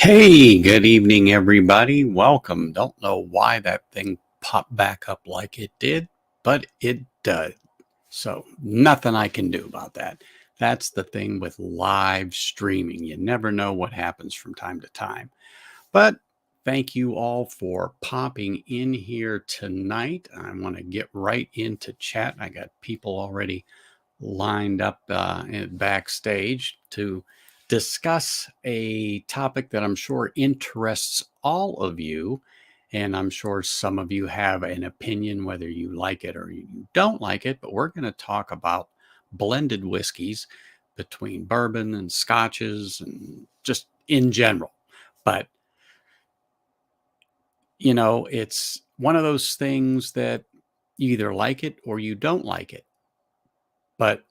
Hey, good evening, everybody. Welcome. Don't know why that thing popped back up like it did, but it does. So, nothing I can do about that. That's the thing with live streaming. You never know what happens from time to time. But thank you all for popping in here tonight. I want to get right into chat. I got people already lined up backstage to discuss a topic that I'm sure interests all of you. And I'm sure some of you have an opinion whether you like it or you don't like it, but we're going to talk about blended whiskeys between bourbon and scotches and just in general. But, it's one of those things that you either like it or you don't like it. But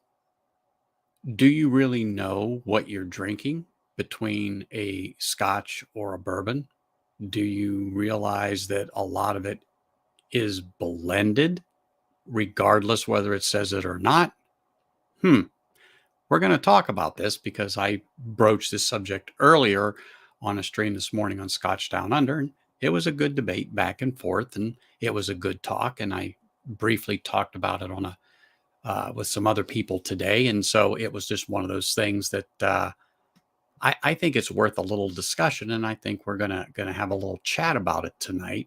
do you really know what you're drinking between a scotch or a bourbon? Do you realize that a lot of it is blended, regardless whether it says it or not? We're going to talk about this because I broached this subject earlier on a stream this morning on Scotch Down Under. And it was a good debate back and forth, and it was a good talk. And I briefly talked about it on a with some other people today. And so it was just one of those things that I think it's worth a little discussion, and I think we're gonna have a little chat about it tonight.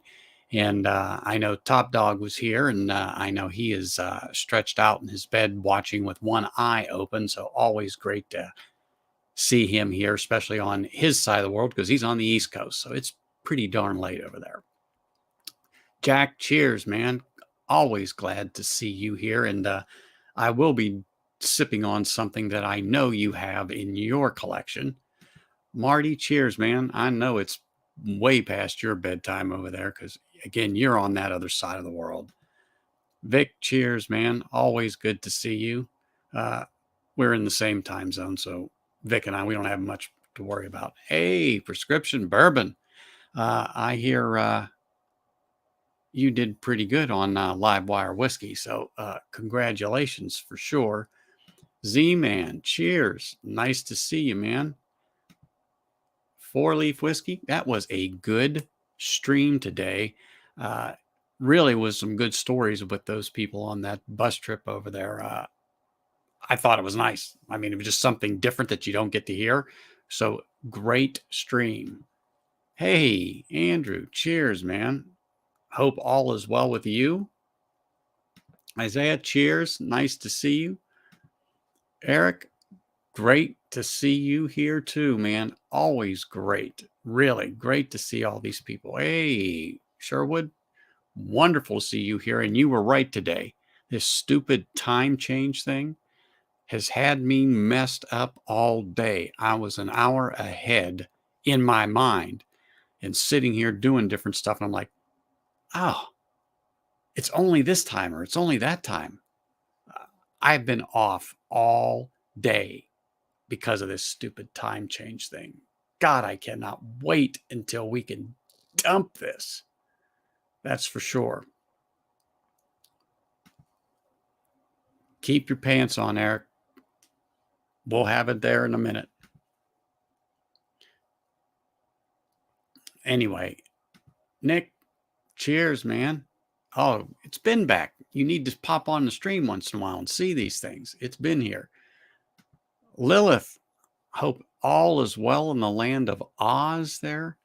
And I know Top Dog was here, and I know he is stretched out in his bed watching with one eye open. So always great to see him here, especially on his side of the world because he's on the East Coast, so it's pretty darn late over there. Jack, cheers, man! Always glad to see you here, and I will be sipping on something that I know you have in your collection. Marty, cheers, man. I know it's way past your bedtime over there because, again, you're on that other side of the world. Vic, cheers, man. Always good to see you. Uh, we're in the same time zone, so Vic and I, we don't have much to worry about. Hey, prescription bourbon. I hear you did pretty good on Live Wire Whiskey, so congratulations for sure. Z-Man, cheers. Nice to see you, man. Four Leaf Whiskey. That was a good stream today. Uh, really was some good stories with those people on that bus trip over there. I thought it was nice. I mean, it was just something different that you don't get to hear. So great stream. Hey, Andrew, cheers, man. Hope all is well with you. Isaiah, cheers. Nice to see you. Eric, great to see you here too, man. Always great. Really great to see all these people. Hey, Sherwood, wonderful to see you here. And you were right today. This stupid time change thing has had me messed up all day. I was an hour ahead in my mind and sitting here doing different stuff. And I'm like, oh, it's only this time or it's only that time. I've been off all day because of this stupid time change thing. God, I cannot wait until we can dump this. That's for sure. Keep your pants on, Eric. We'll have it there in a minute. Anyway, Nick, cheers, man. Oh, it's been back. You need to pop on the stream once in a while and see these things. It's been here. Lilith, hope all is well in the land of Oz there.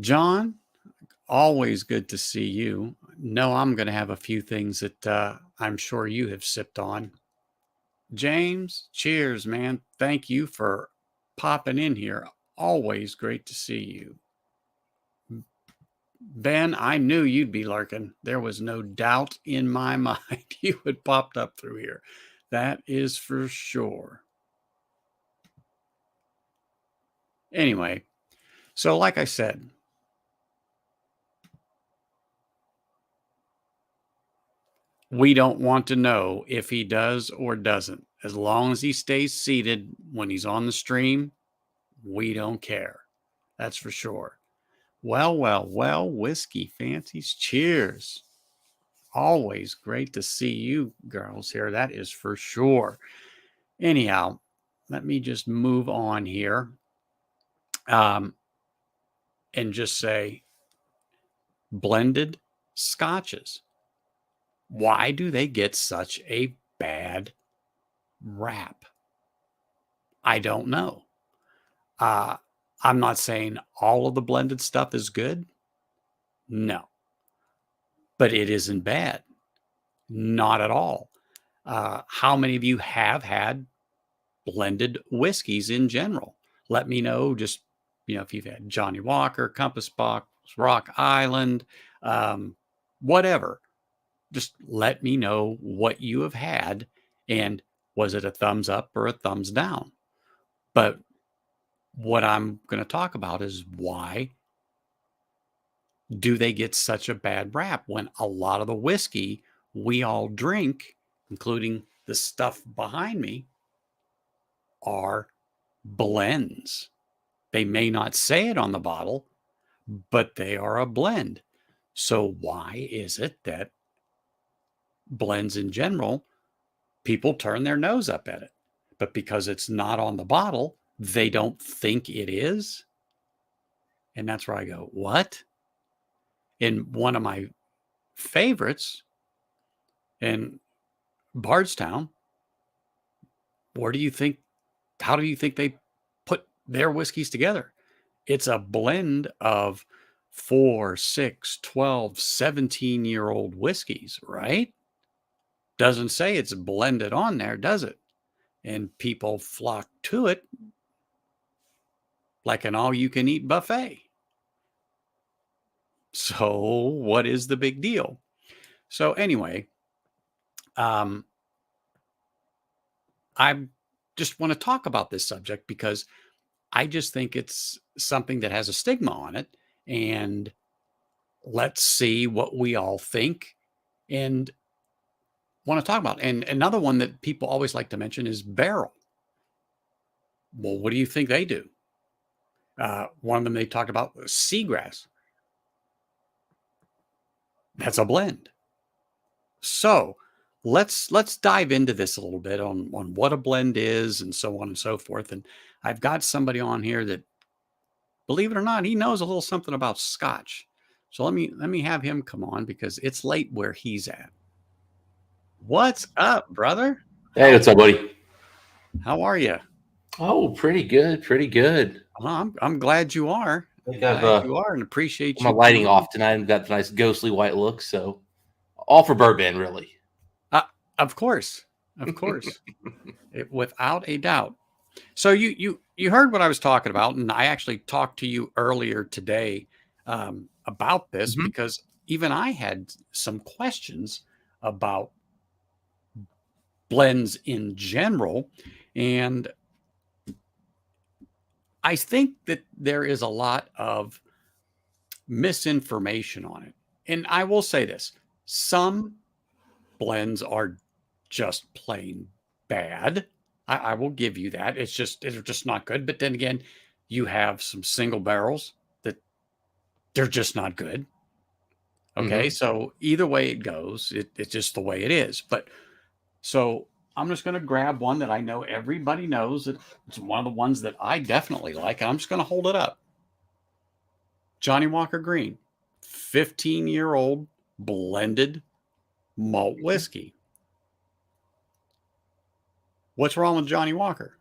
John, always good to see you. No, I'm going to have a few things that I'm sure you have sipped on. James, cheers, man. Thank you for popping in here. Always great to see you. Ben, I knew you'd be lurking. There was no doubt in my mind you had popped up through here. That is for sure. Anyway, so like I said, we don't want to know if he does or doesn't. As long as he stays seated when he's on the stream, we don't care. That's for sure. Well, whiskey fancies. Cheers. Always great to see you girls here. That is for sure. Anyhow, let me just move on here, and just say blended scotches. Why do they get such a bad rap? I don't know. I'm not saying all of the blended stuff is good. No, but it isn't bad. Not at all. How many of you have had blended whiskeys in general? Let me know. Just, if you've had Johnny Walker, Compass Box, Rock Island, whatever. Just let me know what you have had, and was it a thumbs up or a thumbs down? But what I'm going to talk about is, why do they get such a bad rap when a lot of the whiskey we all drink, including the stuff behind me, are blends? They may not say it on the bottle, but they are a blend. So why is it that blends in general, people turn their nose up at it? But because it's not on the bottle, they don't think it is. And that's where I go, what? In one of my favorites in Bardstown, how do you think they put their whiskeys together? It's a blend of 4, 6, 12, 17-year-old whiskeys, right? Doesn't say it's blended on there, does it? And people flock to it like an all-you-can-eat buffet. So what is the big deal? So anyway, I just want to talk about this subject because I just think it's something that has a stigma on it. And let's see what we all think and want to talk about. And another one that people always like to mention is barrel. Well, what do you think they do? One of them they talked about was seagrass. That's a blend. So let's dive into this a little bit on what a blend is and so on and so forth. And I've got somebody on here that, believe it or not, he knows a little something about Scotch. So let me have him come on because it's late where he's at. What's up, brother? Hey, what's up, buddy? How are you? Oh, pretty good, pretty good. I'm glad you are. I think Glad you are, and appreciate my you lighting coming on. off tonight and got the nice ghostly white look, so all for bourbon, really. Of course, without a doubt. So you heard what I was talking about, and I actually talked to you earlier today about this Mhm. because even I had some questions about blends in general, and I think that there is a lot of misinformation on it. And I will say this: some blends are just plain bad. I will give you that. It's just not good. But then again, you have some single barrels that they're just not good. Okay. Mhm. So either way it goes, it's just the way it is. But so I'm just going to grab one that I know everybody knows. It's one of the ones that I definitely like. And I'm just going to hold it up. Johnny Walker Green, 15-year-old blended malt whiskey. What's wrong with Johnny Walker?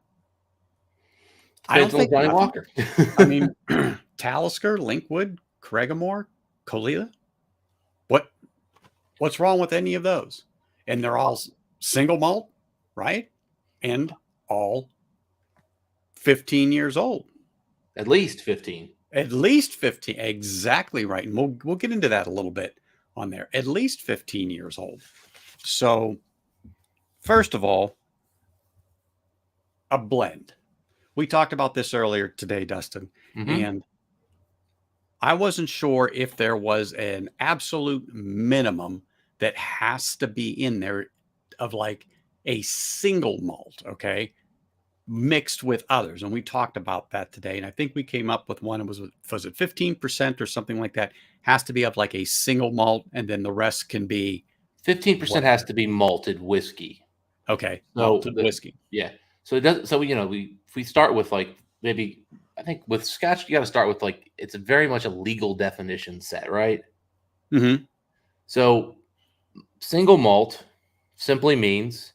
I don't Depends on think Johnny nothing. Walker. I mean, Talisker, Linkwood, Craigamore, Colita. What's wrong with any of those? And they're all single malt, right? And all 15 years old. At least 15. At least 15. Exactly right. And we'll get into that a little bit on there. At least 15 years old. So, first of all, a blend. We talked about this earlier today, Dustin, Mhm. and I wasn't sure if there was an absolute minimum that has to be in there of like a single malt, okay, mixed with others. And we talked about that today. And I think we came up with one. It was it 15% or something like that? Has to be of like a single malt, and then the rest can be 15% what? has to be malted whiskey. Okay, So malted whiskey. yeah. So it doesn't. So if we start with like maybe I think with Scotch you got to start with like it's very much a legal definition set, right? Hmm. So single malt simply means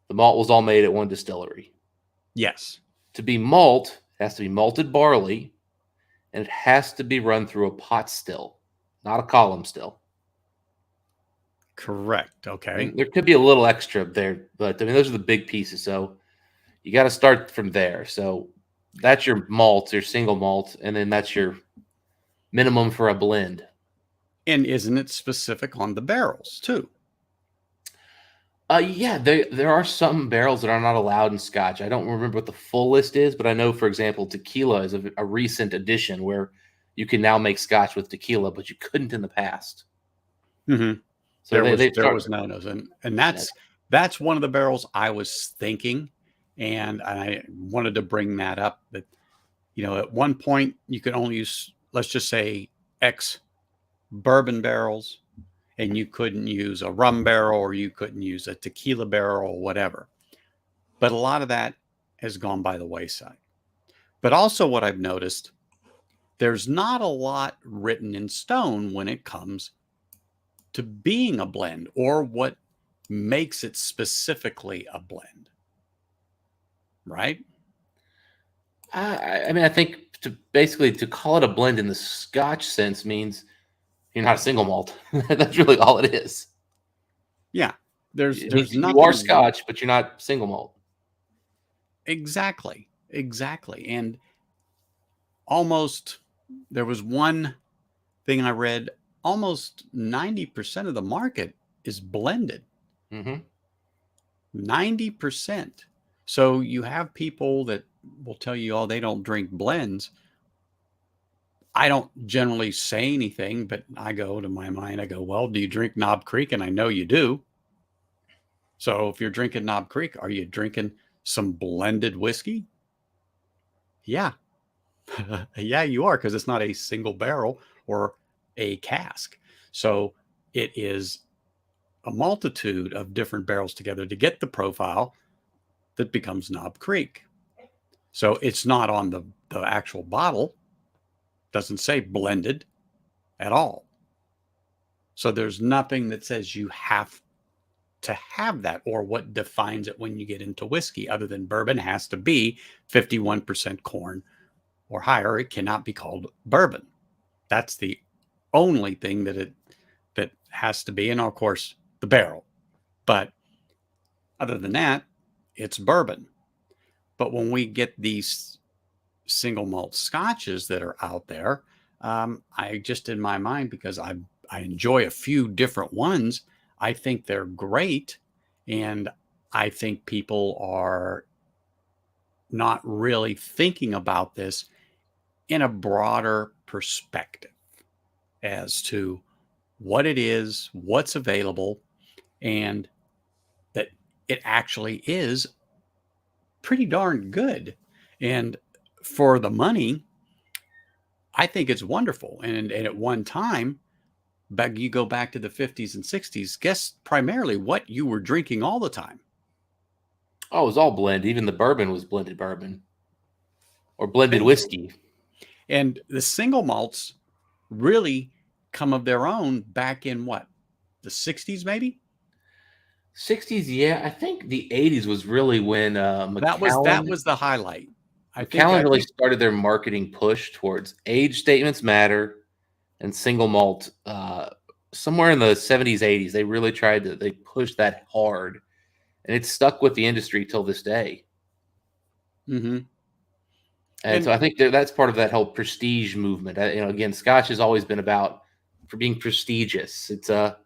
the malt was all made at one distillery. Yes. To be malt, it has to be malted barley, and it has to be run through a pot still, not a column still. Correct. Okay. And there could be a little extra there, but I mean those are the big pieces. So you got to start from there. So that's your malt, your single malt, and then that's your minimum for a blend. And isn't it specific on the barrels too? Yeah, there are some barrels that are not allowed in Scotch. I don't remember what the full list is, but I know, for example, tequila is a recent addition where you can now make Scotch with tequila, but you couldn't in the past. Hmm. So they There start. was none of those, and Yeah. that's one of the barrels I was thinking, and I wanted to bring that up. That at one point you could only use, let's just say, X bourbon barrels, and you couldn't use a rum barrel or you couldn't use a tequila barrel or whatever. But a lot of that has gone by the wayside. But also, what I've noticed, there's not a lot written in stone when it comes to being a blend or what makes it specifically a blend, right? I mean, I think to call it a blend in the Scotch sense means you're not a single malt. That's really all it is. Yeah. It means There's you are nothing Scotch, but you're not single malt. exactly. Exactly. And almost there was one thing I read, almost 90% of the market is blended. Hmm. 90%. So you have people that will tell you, oh, they don't drink blends. I don't generally say anything, but I go to my mind, I go, well, do you drink Knob Creek? And I know you do. So if you're drinking Knob Creek, are you drinking some blended whiskey? Yeah. Yeah, you are, because it's not a single barrel or a cask. So it is a multitude of different barrels together to get the profile that becomes Knob Creek. So it's not on the actual bottle, doesn't say blended at all. So there's nothing that says you have to have that or what defines it when you get into whiskey, other than bourbon has to be 51% corn or higher. It cannot be called bourbon. That's the only thing that has to be. And of course, the barrel. But other than that, it's bourbon. But when we get these single malt scotches that are out there, I just in my mind, because I enjoy a few different ones, I think they're great, and I think people are not really thinking about this in a broader perspective as to what it is, what's available, and that it actually is pretty darn good. And for the money, I think it's wonderful. And at one time, back you go back to the 50s and 60s, guess primarily what you were drinking all the time. Oh, it was all blend. Even the bourbon was blended bourbon or blended Bingo. whiskey. And the single malts really come of their own back in what? The 60s maybe? 60s, yeah. I think the 80s was really when That was the highlight. Macallan I really think started their marketing push towards age statements matter and single malt. Somewhere in the 70s, 80s, they really they pushed that hard, and it's stuck with the industry till this day. mhm. And so And I think that's part of that whole prestige movement. Again, Scotch has always been about for being prestigious. It's a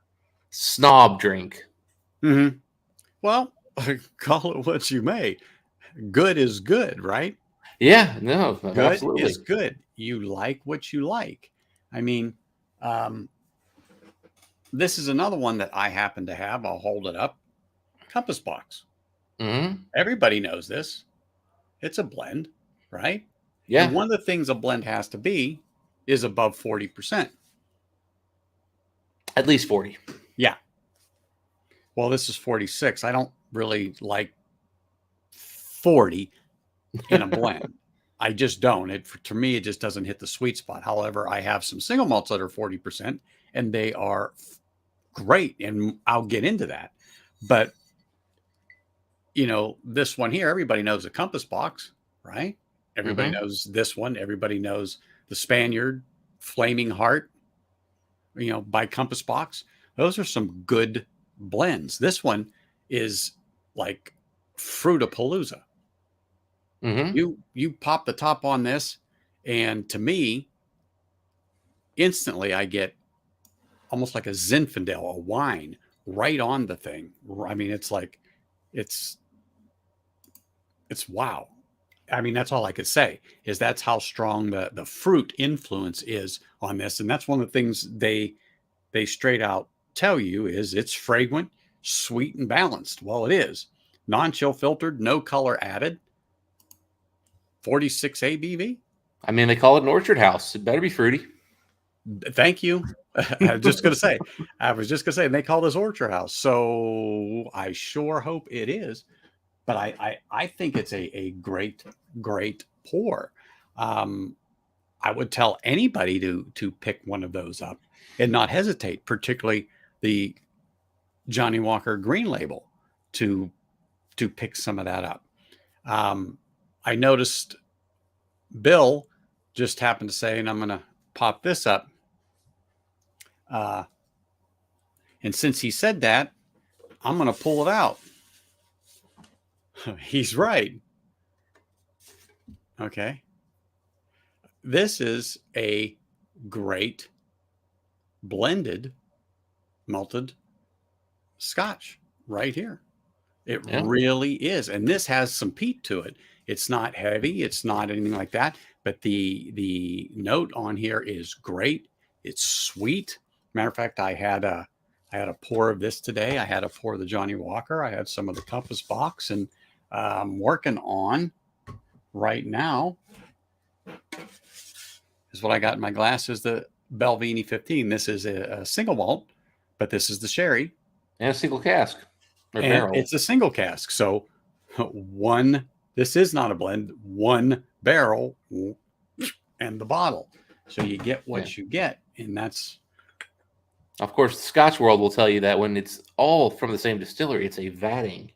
snob drink. mhm. Well, call it what you may. Good is good, right? Yeah, no, Good is absolutely. good. You like what you like. I mean, um, this is another one that I happen to have. I'll hold it up. Compass box. Hmm. Everybody knows this. It's a blend, right? And Yeah, one of the things a blend has to be is above 40%. at least 40. Yeah. Well, this is 46. I don't really like 40 in a blend. I just don't. To me, it just doesn't hit the sweet spot. However, I have some single malts that are 40%, and they are great, and I'll get into that. But this one here, everybody knows the Compass Box, right? Everybody knows this one. Everybody knows the Spaniard, Flaming Heart, by Compass Box. Those are some good blends. This one is like Fruitapalooza. You pop the top on this, and to me, instantly I get almost like a Zinfandel, a wine, right on the thing. I mean, it's like it's wow. I mean, that's all I could say is that's how strong the fruit influence is on this, and that's one of the things they straight out tell you is it's fragrant, sweet, and balanced. Well, it is non-chill filtered, no color added. 46 ABV. I mean, they call it an orchard house. It better be fruity. Thank you. I was just going to say, and they call this orchard house. So I sure hope it is. But I think it's a great pour. I would tell anybody to pick one of those up and not hesitate, particularly the Johnny Walker Green Label, to pick some of that up. I noticed Bill just happened to say, and I'm going to pop this up. And since he said that, I'm going to pull it out. He's right. Okay. This is a great blended malted Scotch right here. It really is. And this has some peat to it. It's not heavy. It's not anything like that. But the note on here is great. It's sweet. Matter of fact, I had a pour of this today. I had a pour of the Johnny Walker. I had some of the Compass Box, and I'm working on right now is what I got in my glass is the Belvini 15. This is a single malt, but this is the sherry. And a single cask. Or and barrel. It's a single cask. So this is not a blend, one barrel and the bottle. So you get what you get. And that's... Of course, the Scotch world will tell you that when it's all from the same distillery, it's a vatting.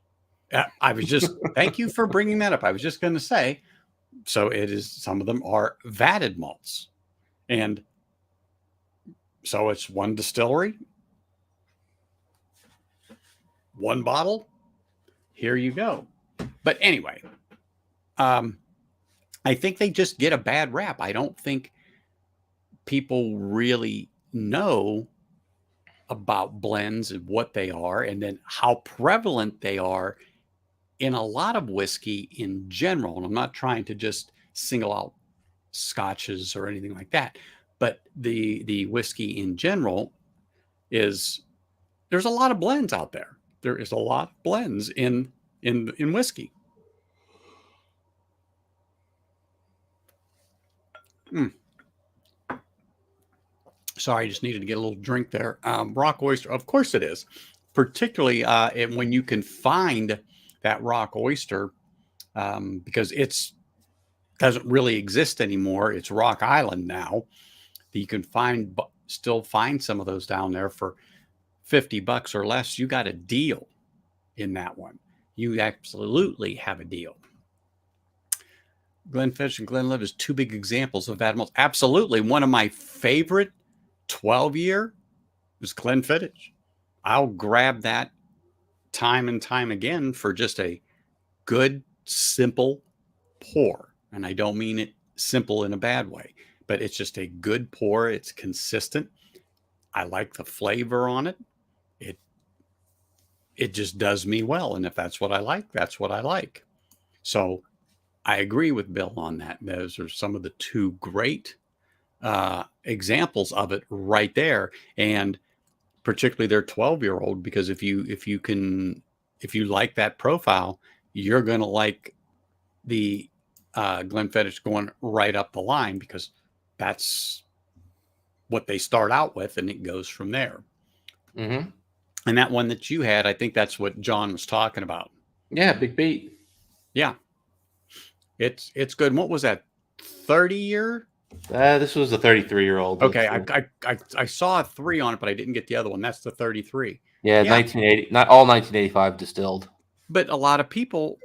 I was just... Thank you for bringing that up. I was just going to say, so it is... Some of them are vatted malts. And so it's one distillery, one bottle. Here you go. But anyway, I think they just get a bad rap. I don't think people really know about blends and what they are, and then how prevalent they are in a lot of whiskey in general. And I'm not trying to just single out scotches or anything like that, but the whiskey in general is, there's a lot of blends out there. There is a lot of blends in whiskey. Sorry, I just needed to get a little drink there. Rock oyster, of course it is. Particularly when you can find that rock oyster, because it's doesn't really exist anymore. It's Rock Island now. You can still find some of those down there for $50 or less. You got a deal in that one. You absolutely have a deal. Glenfiddich and Glenlivet is two big examples of that. Absolutely. One of my favorite 12-year is Glenfiddich. I'll grab that time and time again for just a good, simple pour. And I don't mean it simple in a bad way, but it's just a good pour. It's consistent. I like the flavor on it. It just does me well. And if that's what I like, that's what I like. So I agree with Bill on that. Those are some of the two great examples of it right there. And particularly their 12-year-old, because if you like that profile, you're going to like the Glenfiddich going right up the line, because that's what they start out with, and it goes from there. Mm-hmm. And that one that you had, I think that's what John was talking about. Yeah, Big Beat. Yeah. It's good. What was that? 30-year? This was a 33-year-old. Okay, I saw a 3 on it, but I didn't get the other one. That's the 33. Yeah, Yeah, 1980. Not all 1985 distilled. but a lot of people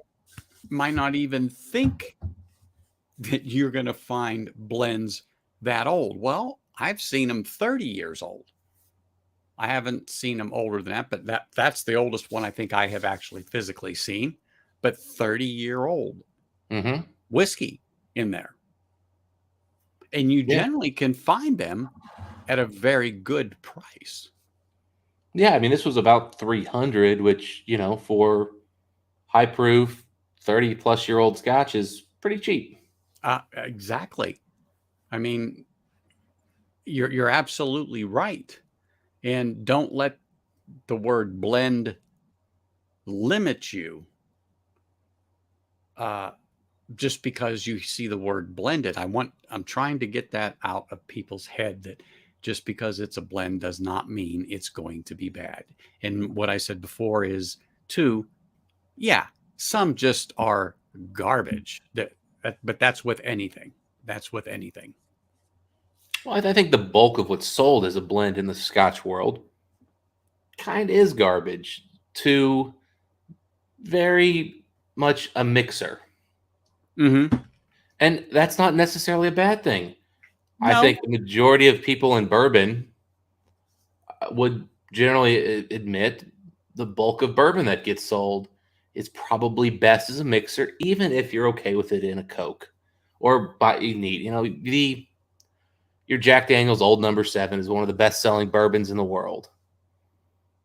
might not even think that you're going to find blends that old. Well, I've seen them 30 years old. I haven't seen them older than that, but that's the oldest one I think I have actually physically seen. But 30-year-old Mm-hmm. whiskey in there. And you Yeah. generally can find them at a very good price. Yeah, I mean, this was about 300, which, for high proof 30-plus-year-old Scotch is pretty cheap. Exactly. I mean, you're absolutely right. And don't let the word blend limit you just because you see the word blended. I'm trying to get that out of people's head that just because it's a blend does not mean it's going to be bad. And what I said before is too, yeah, some just are garbage. But that's with anything. That's with anything. Well, I think the bulk of what's sold as a blend in the Scotch world kind of is garbage to very much a mixer. Mm-hmm. And that's not necessarily a bad thing. I No, think the majority of people in bourbon would generally admit the bulk of bourbon that gets sold is probably best as a mixer, even if you're okay with it in a Coke or by you need. Your Jack Daniel's Old Number 7 is one of the best selling bourbons in the world.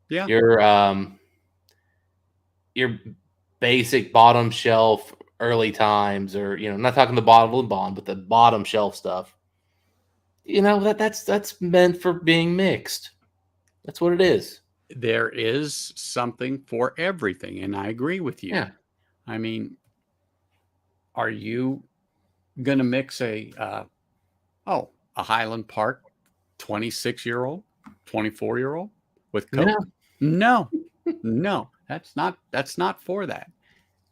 yeah, Your basic bottom shelf early times, or not talking the bottle and bond, but the bottom shelf stuff. That's meant for being mixed. That's what it is. there is something for everything, and I agree with you. Yeah. I mean, are you gonna mix a Highland Park 26-year-old, 24-year-old with No. Coke? No, no, that's not for that.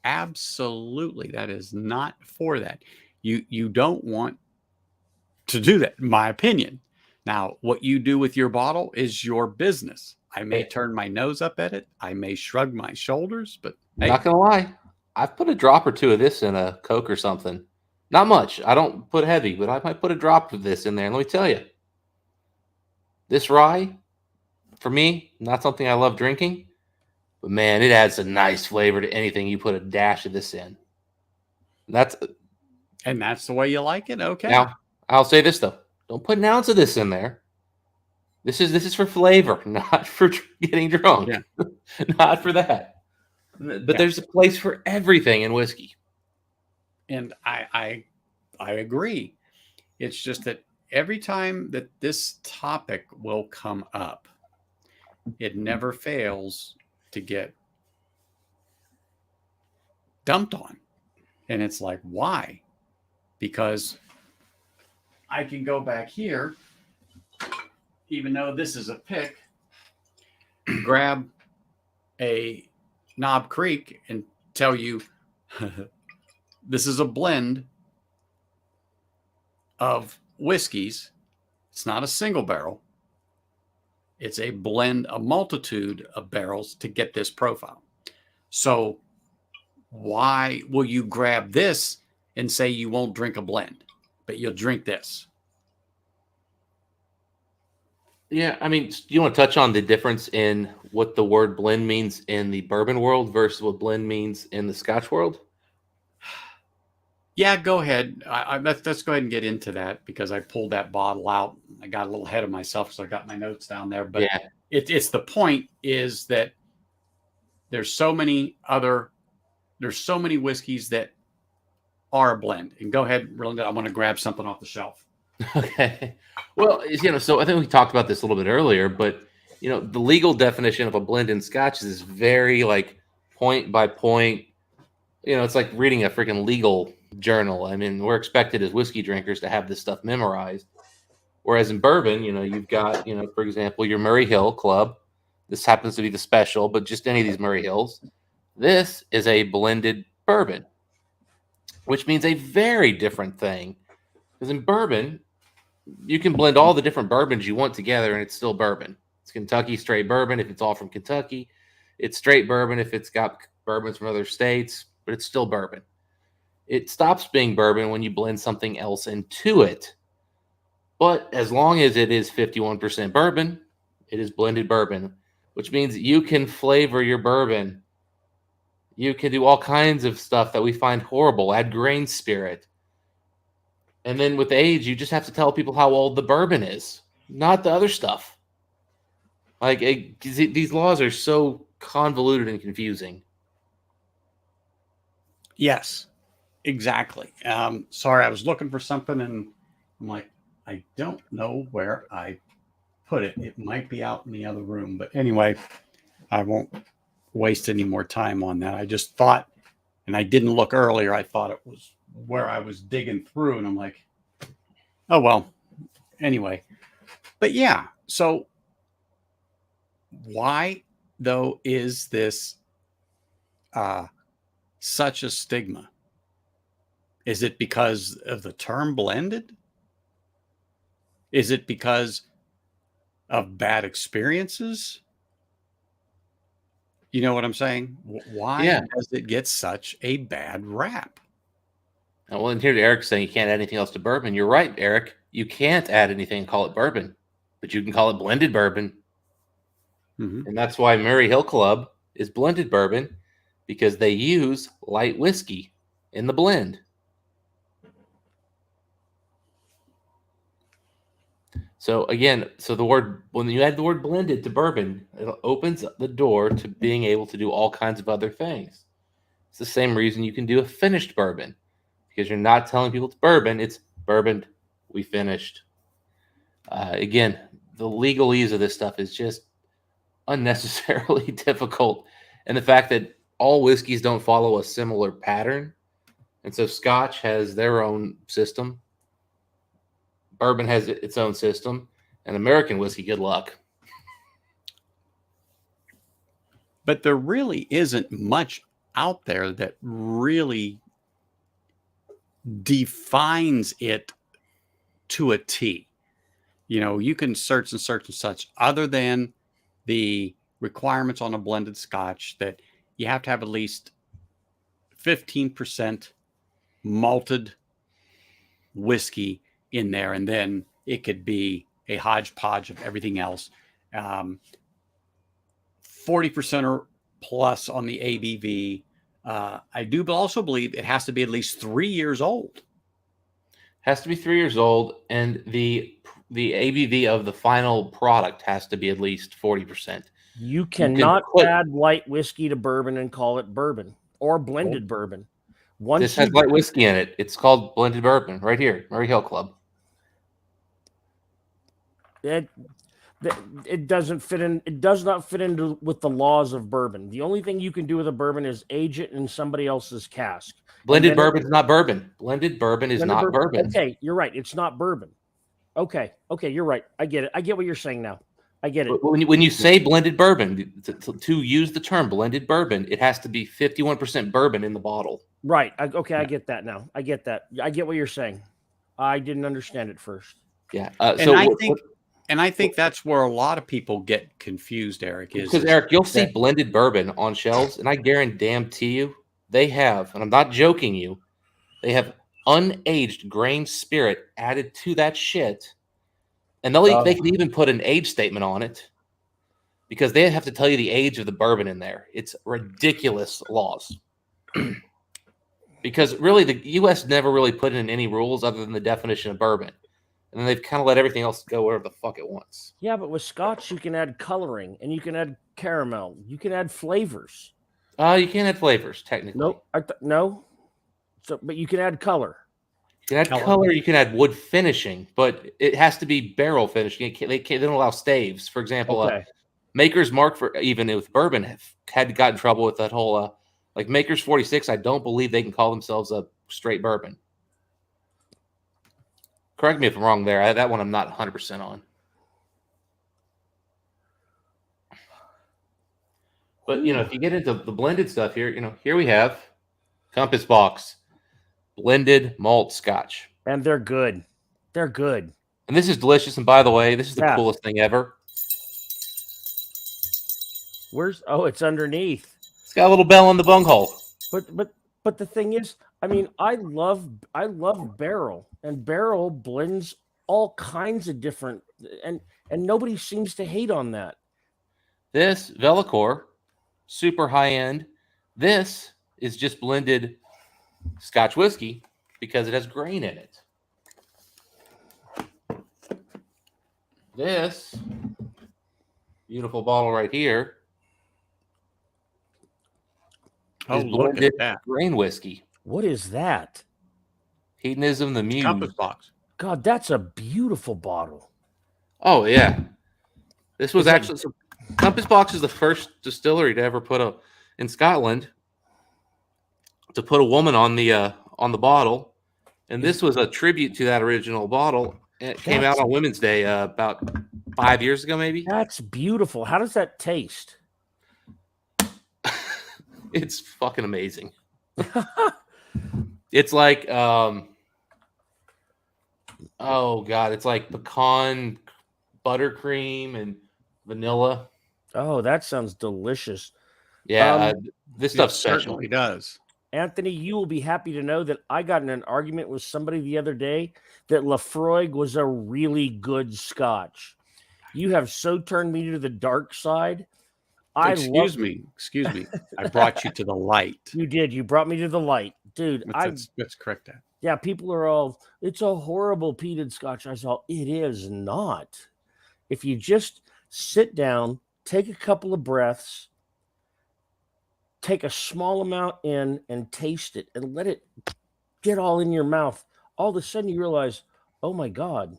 Absolutely, that is not for that. You don't want to do that, in my opinion. Now, what you do with your bottle is your business. I may turn my nose up at it. I may shrug my shoulders, but hey, Not gonna lie, I've put a drop or two of this in a Coke or something. Not much. I don't put heavy, but I might put a drop of this in there. And let me tell you, this rye, for me, not something I love drinking, but man, it adds a nice flavor to anything you put a dash of this in. That's and that's the way you like it. Okay. Now, I'll say this though: don't put an ounce of this in there. This is for flavor, not for getting drunk. Yeah. Not for that. But there's a place for everything in whiskey. And I agree. It's just that every time that this topic will come up, it never fails to get dumped on. And it's like, why? Because I can go back here, even though this is a pick, grab a Knob Creek and tell you this is a blend of whiskeys. It's not a single barrel. It's a blend, a multitude of barrels to get this profile. So why will you grab this and say you won't drink a blend, but you'll drink this? Yeah, I mean, do you want to touch on the difference in what the word blend means in the bourbon world versus what blend means in the Scotch world? Yeah, go ahead. Let's go ahead and get into that because I pulled that bottle out. I got a little ahead of myself, so I got my notes down there. But Yeah. it's the point is that there's so many whiskeys that are a blend. And go ahead, Roland. I'm going to grab something off the shelf. Okay. Well, so I think we talked about this a little bit earlier, but the legal definition of a blend in Scotch is very like point by point. It's like reading a freaking legal journal. I mean, we're expected as whiskey drinkers to have this stuff memorized. Whereas in bourbon, you've got, for example, your Murray Hill Club. This happens to be the special, but just any of these Murray Hills. This is a blended bourbon. which means a very different thing. Because in bourbon, you can blend all the different bourbons you want together and it's still bourbon. It's Kentucky straight bourbon if it's all from Kentucky. It's straight bourbon if it's got bourbons from other states, but it's still bourbon. It stops being bourbon when you blend something else into it. But as long as it is 51% bourbon, it is blended bourbon, which means you can flavor your bourbon. You can do all kinds of stuff that we find horrible. Add grain spirit. And then with age, you just have to tell people how old the bourbon is, not the other stuff. Like these laws are so convoluted and confusing. Yes, exactly. Sorry, I was looking for something and I'm like, I don't know where I put it. It might be out in the other room. But anyway, I won't waste any more time on that. I just thought, and I didn't look earlier, I thought it was where I was digging through, and I'm like, oh, well, anyway. But yeah, so why, though, is this such a stigma? Is it because of the term blended? Is it because of bad experiences? You know what I'm saying? Why does it get such a bad rap? Well, and here Eric saying you can't add anything else to bourbon. You're right, Eric. You can't add anything and call it bourbon, but you can call it blended bourbon. Mm-hmm. And that's why Murray Hill Club is blended bourbon, because they use light whiskey in the blend. So again, when you add the word blended to bourbon, it opens the door to being able to do all kinds of other things. It's the same reason you can do a finished bourbon, because you're not telling people it's bourbon, we finished. Again, the legalese of this stuff is just unnecessarily difficult. And the fact that all whiskeys don't follow a similar pattern. And so Scotch has their own system. Bourbon has its own system, and American whiskey, good luck. But there really isn't much out there that really defines it to a T. You know, you can search and search and such, other than the requirements on a blended Scotch that you have to have at least 15% malted whiskey in there, and then it could be a hodgepodge of everything else. 40% or plus on the ABV. I do also believe it has to be at least 3 years old. Has to be 3 years old, and the ABV of the final product has to be at least 40%. You cannot add light whiskey to bourbon and call it bourbon or blended bourbon. This has light whiskey in it. It's called blended bourbon right here, Murray Hill Club. It doesn't fit in. It does not fit into with the laws of bourbon. The only thing you can do with a bourbon is age it in somebody else's cask. Blended bourbon is not bourbon. Blended bourbon is not bourbon. Okay, you're right. It's not bourbon. Okay, you're right. I get it. I get what you're saying now. I get it. But when you say blended bourbon, to use the term blended bourbon, it has to be 51% bourbon in the bottle. Right. I get that now. I get that. I get what you're saying. I didn't understand it first. Yeah. I think that's where a lot of people get confused, Eric. Because Eric, you'll see blended bourbon on shelves, and I guarantee you they have, and I'm not joking you, they have unaged grain spirit added to that shit. And they can even put an age statement on it, because they have to tell you the age of the bourbon in there. It's ridiculous laws. Because really, the U.S. never really put in any rules other than the definition of bourbon. And then they've kind of let everything else go wherever the fuck it wants. Yeah, but with Scotch, you can add coloring, and you can add caramel. You can add flavors. You can't add flavors, technically. Nope. No. So, but you can add color. You can add color. You can add wood finishing, but it has to be barrel finishing. They don't allow staves. For example, Maker's Mark, for even with bourbon, had got in trouble with that whole like Maker's 46. I don't believe they can call themselves a straight bourbon. Correct me if I'm wrong there. That one I'm not 100% on. But, if you get into the blended stuff here, here we have Compass Box. blended malt Scotch. And they're good. They're good. And this is delicious. And by the way, this is the Yeah. coolest thing ever. Where's it's underneath. It's got a little bell in the bunghole. But the thing is, I mean, I love barrel, and barrel blends all kinds of different, and nobody seems to hate on that. This Vellicore, super high end. This is just blended Scotch whiskey because it has grain in it. This beautiful bottle right here is look blended at that. grain whiskey. What is that? Hedonism the Muse. Compass box. God, that's a beautiful bottle. Oh yeah, this was Is it- actually Compass Box is the first distillery to ever put in Scotland to put a woman on the bottle, and this was a tribute to that original bottle. And it came out on Women's Day about 5 years ago, maybe. That's beautiful. How does that taste? It's fucking amazing. It's like oh god, it's like pecan buttercream and vanilla. Oh, that sounds delicious. Yeah, this It stuff's special. certainly does. Anthony, you will be happy to know that I got in an argument with somebody the other day that Lafroig was a really good Scotch. You have so turned me to the dark side. Excuse me. I brought you to the light. You did. You brought me to the light. Dude, Let's correct that. yeah, people are all, it's a horrible peated Scotch. I saw, it is not. If you just sit down, take a couple of breaths, take a small amount in and taste it and let it get all in your mouth, all of a sudden you realize, oh my God,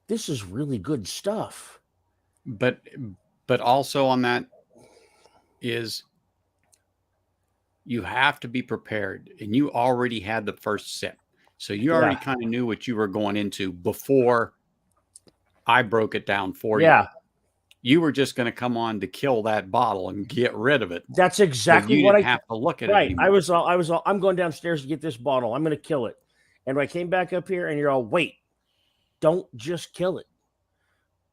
this is really good stuff. But also on that is you have to be prepared, and you already had the first sip. So you already kind of knew what you were going into before I broke it down for you. Yeah. You were just going to come on to kill that bottle and get rid of it. That's exactly you what didn't I have to look at it right. anymore. I was all, I'm going downstairs to get this bottle. I'm going to kill it. And when I came back up here and you're all, wait, don't just kill it.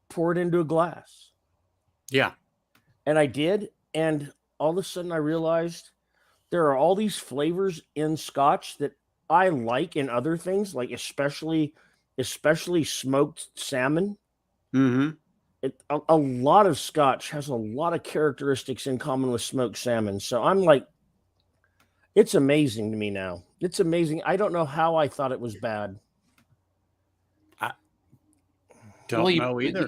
Pour it into a glass. Yeah. And I did. And all of a sudden I realized there are all these flavors in Scotch that I like in other things, like especially smoked salmon. Mm-hmm. A lot of Scotch has a lot of characteristics in common with smoked salmon. So I'm like, it's amazing to me now. It's amazing. I don't know how I thought it was bad. Don't know either.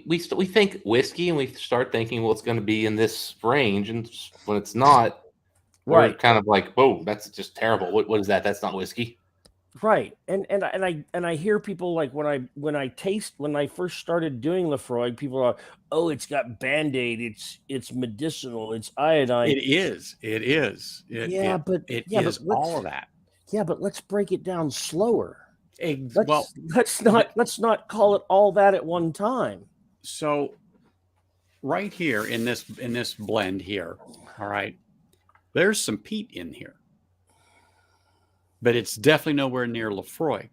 We think whiskey and we start thinking, well, it's going to be in this range. And when it's not, we're kind of like, whoa, that's just terrible. What is that? That's not whiskey. Right. And I hear people like when I first started doing Lafroig, people are, oh, it's got Band-Aid, it's medicinal, it's iodine. It is. It is all of that. Yeah, but let's break it down slower. Well, let's not call it all that at one time. So right here in this blend here, all right, there's some peat in here. But it's definitely nowhere near Lafroig.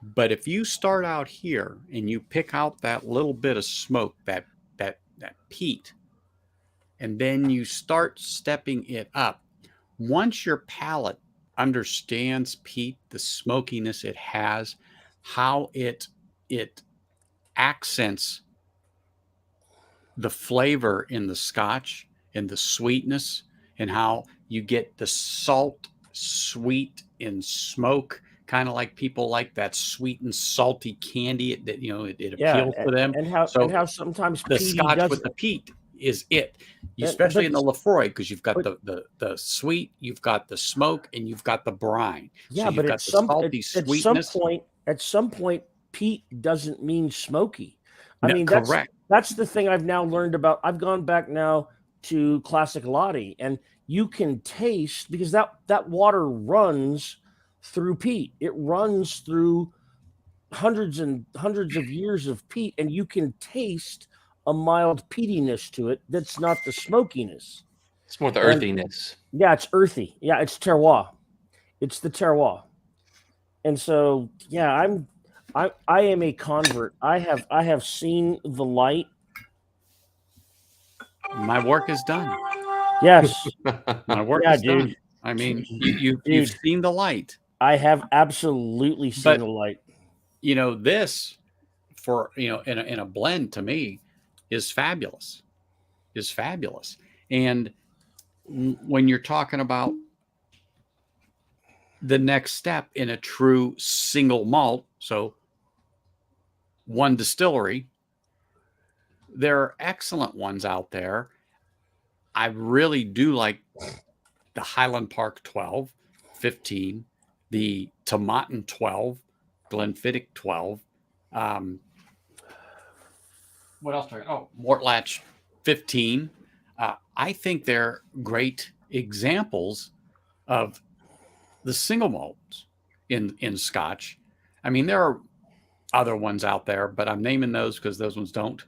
But if you start out here and you pick out that little bit of smoke, that peat, and then you start stepping it up, once your palate understands peat, the smokiness it has, how it accents the flavor in the Scotch and the sweetness, and how you get the salt, sweet, and smoke, kind of like people like that sweet and salty candy that it appeals to them. And how sometimes the Scotch with the peat is it, especially in the Lafroig, because you've got the sweet, you've got the smoke, and you've got the brine. Yeah, so you've but got the salty sweetness. At some point, peat doesn't mean smoky. I mean, correct. That's the thing I've now learned about. I've gone back now to Classic Lottie, and you can taste, because that water runs through peat. It runs through hundreds and hundreds of years of peat, and you can taste a mild peatiness to it that's not the smokiness. It's more the earthiness. Yeah, it's earthy. Yeah, it's terroir. It's the terroir. And so, yeah, I am a convert. I have seen the light. My work is done. Yes. My work Yeah, is dude. done. I mean, you've Dude. seen the light. I have absolutely seen But the light. This for in a blend to me is fabulous. And when you're talking about the next step in a true single malt, so one distillery, there are excellent ones out there. I really do like the Highland Park 12, 15, the Tomatin 12, Glenfiddich 12. What else? Mortlach 15. I think they're great examples of the single malts in Scotch. I mean, there are other ones out there, but I'm naming those because those ones don't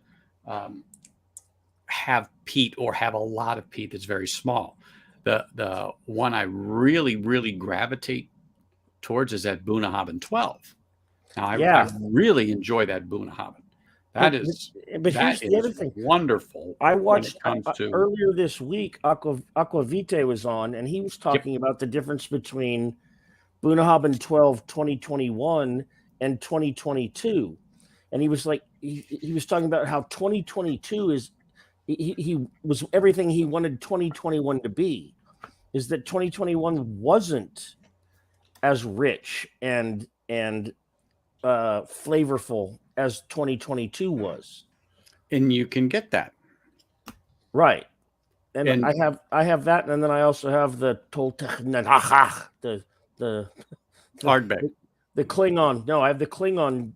have peat or have a lot of peat that's very small. The one I really gravitate towards is that Bunnahabhain 12. Now, I really enjoy that Bunnahabhain. That is here's the other thing. Wonderful. I watched when it comes to, earlier this week. Aquavite was on, and he was talking about the difference between Bunnahabhain 12 2021 and 2022, and he was like, he was talking about how 2022 is he was everything he wanted 2021 to be. Is that 2021 wasn't as rich and flavorful as 2022 was, and you can get that right. And I have that, and then I also have the Ardbeg. The Klingon. No, I have the Klingon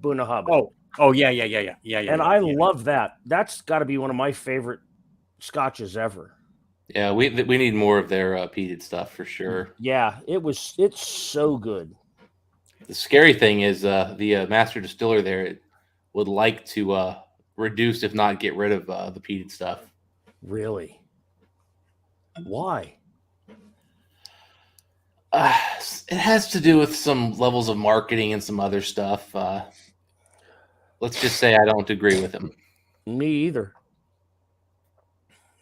Bunnahabhain. Oh yeah. And I love that. That's got to be one of my favorite scotches ever. Yeah, we need more of their peated stuff for sure. Yeah, it's so good. The scary thing is the master distiller there would like to reduce, if not get rid of, the peated stuff. Really? Why? It has to do with some levels of marketing and some other stuff. Let's just say I don't agree with him. Me either.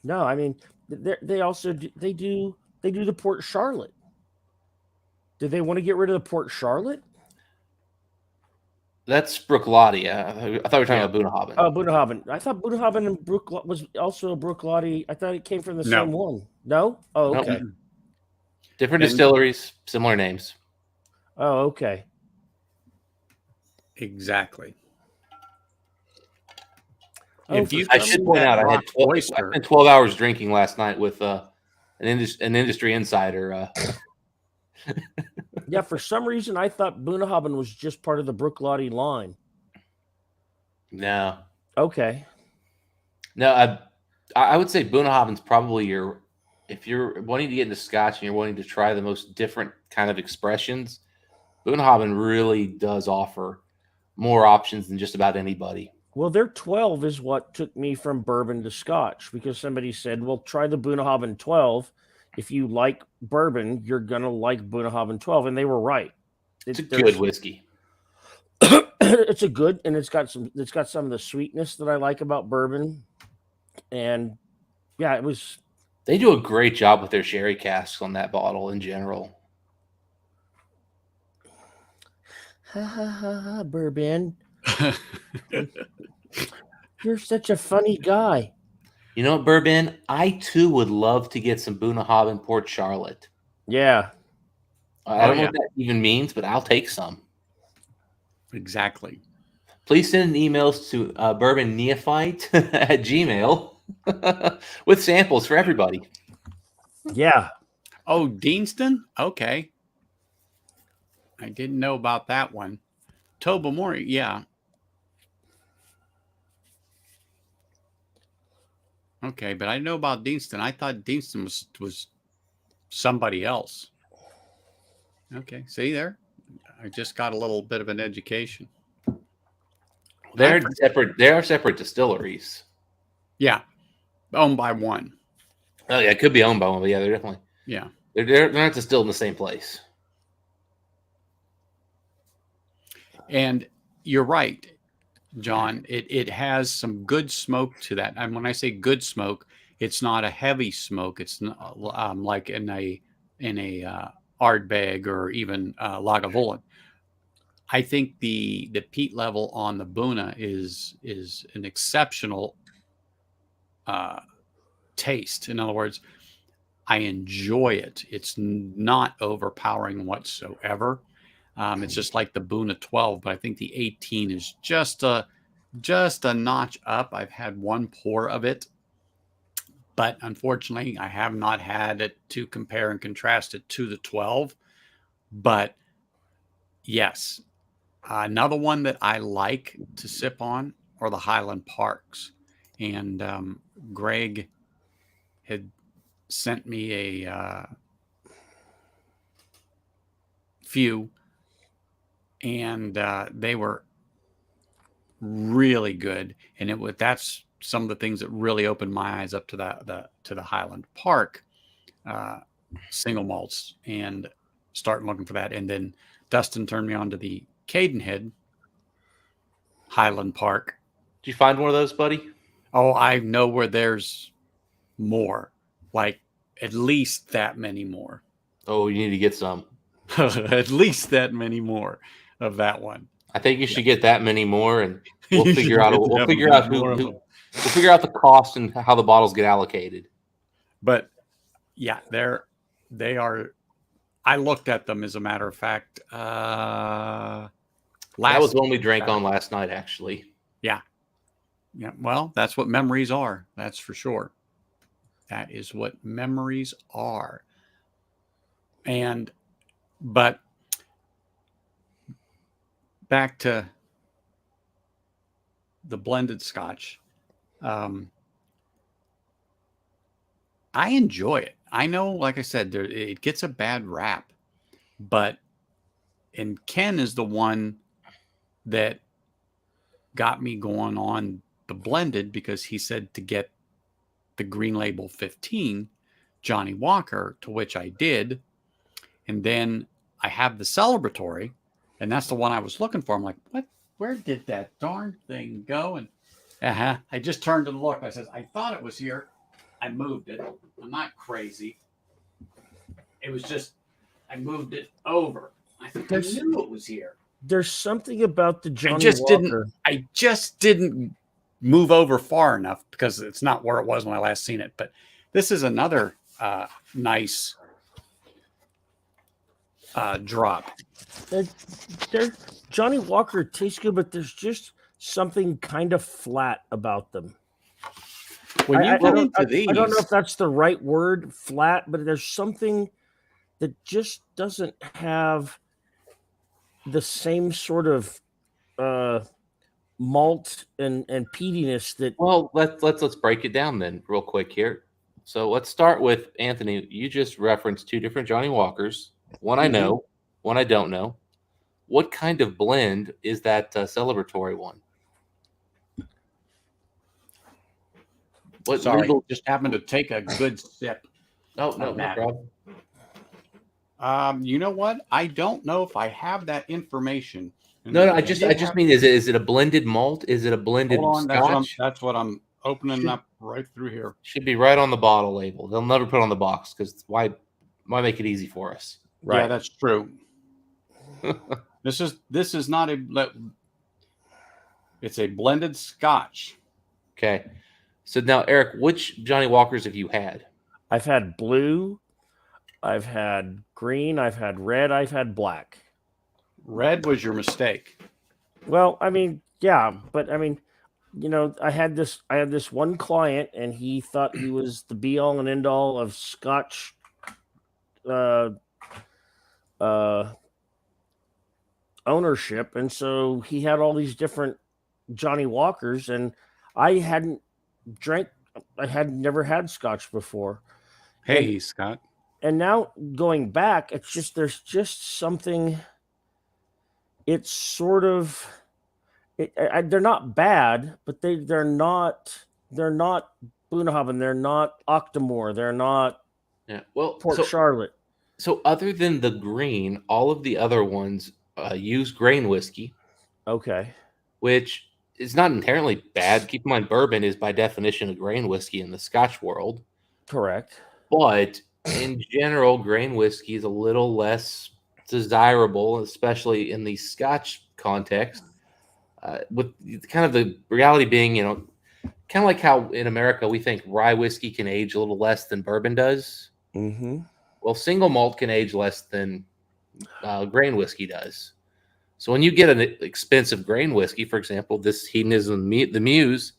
No, I mean they also do the Port Charlotte. Did they want to get rid of the Port Charlotte? That's Bruichladdich. I thought we were talking about Bunnahabhain. Oh, Bunnahabhain. I thought Bunnahabhain and was also a Bruichladdich. I thought it came from the same one. No? Oh, okay. Nope. Different distilleries, similar names. Oh, okay. I Exactly. should point out I spent 12 hours drinking last night with an industry insider. Yeah, for some reason I thought Bunnahabhain was just part of the Bruichladdich line. No. Okay. No, I would say Bunnahabhain's probably if you're wanting to get into Scotch and you're wanting to try the most different kind of expressions, Bunnahabhain really does offer more options than just about anybody. Well, their 12 is what took me from bourbon to Scotch, because somebody said, well, try the Bunnahabhain 12. If you like bourbon, you're going to like Bunnahabhain 12. And they were right. It's a good whiskey. It's a good, and it's got some of the sweetness that I like about bourbon. And yeah, they do a great job with their sherry casks on that bottle in general. Bourbon. You're such a funny guy. You know what, Bourbon? I too would love to get some Bunnahabhain Port Charlotte. Yeah. I don't know what that even means, but I'll take some. Exactly. Please send emails to bourbonneophyte@gmail with samples for everybody. Yeah. Oh, Deanston? Okay. I didn't know about that one. Tobermory, yeah. Okay, but I know about Deanston. I thought Deanston was somebody else. Okay, see there? I just got a little bit of an education. They're separate. They are separate distilleries. Yeah, owned by one. Oh yeah, it could be owned by one, but yeah, they're definitely. Yeah, they're not distilled in the same place. And you're right, John. It has some good smoke to that. And when I say good smoke, it's not a heavy smoke. It's not, like in a Ardbeg or even Lagavulin. I think the peat level on the Buna is an exceptional taste. In other words, I enjoy it. It's not overpowering whatsoever. It's just like the Buna 12, but I think the 18 is just a notch up. I've had one pour of it, but unfortunately, I have not had it to compare and contrast it to the 12. But yes, another one that I like to sip on are the Highland Parks. And Greg had sent me a few, and they were really good. And that's some of the things that really opened my eyes up to the Highland Park single malts, and starting looking for that. And then Dustin turned me on to the Cadenhead Highland Park. Did you find one of those, buddy? Oh, I know where there's more, like at least that many more. Oh, you need to get some. At least that many more of that one. I think you should get that many more, and we'll You figure should out get we'll that figure many out more of who them. we'll figure out the cost and how the bottles get allocated. But yeah, they are. I looked at them, as a matter of fact. That was the one we drank on last night, actually. Yeah. Well, that's what memories are. That's for sure. That is what memories are. But back to the blended Scotch. I enjoy it. I know, like I said, it gets a bad rap, and Ken is the one that got me going on the blended, because he said to get the Green Label 15 Johnny Walker, to which I did. And then I have the celebratory, and that's the one I was looking for. I'm like, what? Where did that darn thing go? And I just turned and looked. I said, I thought it was here. I moved it. I'm not crazy. It was just, I moved it over. I think I knew it was here. There's something about the Johnny Walker. Walker. I just didn't move over far enough, because it's not where it was when I last seen it. But this is another nice drop. Johnny Walker tastes good, but there's just something kind of flat about them. When you get into these, I don't know if that's the right word, flat, but there's something that just doesn't have the same sort of malt and peatiness that. Well, let's break it down then real quick here. So let's start with Anthony. You just referenced two different Johnny Walkers. One I know, one I don't know. What kind of blend is that celebratory one? Sorry, just happened to take a good sip. No problem. You know what? I don't know if I have that information. No, I just mean, is it a blended malt? Is it a blended Scotch? That's what I'm opening up right through here. Should be right on the bottle label. They'll never put it on the box, because why make it easy for us? Right. Yeah, that's true. This is not it's a blended Scotch. Okay. So now, Eric, which Johnny Walkers have you had? I've had blue, I've had green, I've had red, I've had black. Red was your mistake. Well, I mean, yeah, but I mean, I had this one client, and he thought he was the be all and end all of Scotch ownership, and so he had all these different Johnny Walkers, and I had never had Scotch before. Hey, Scott. And now going back, there's just something. It's sort of, they're not bad, but they're not Bunnahabhain, they're not Octomore, they're not Port Charlotte. So other than the green, all of the other ones use grain whiskey. Okay. which is not inherently bad. Keep in mind, bourbon is by definition a grain whiskey in the Scotch world. Correct. But in general, grain whiskey is a little less desirable, especially in the Scotch context. With kind of the reality being, kind of like how in America we think rye whiskey can age a little less than bourbon does. Mm-hmm. Well, single malt can age less than grain whiskey does. So when you get an expensive grain whiskey, for example, this Hedonism, the Muse,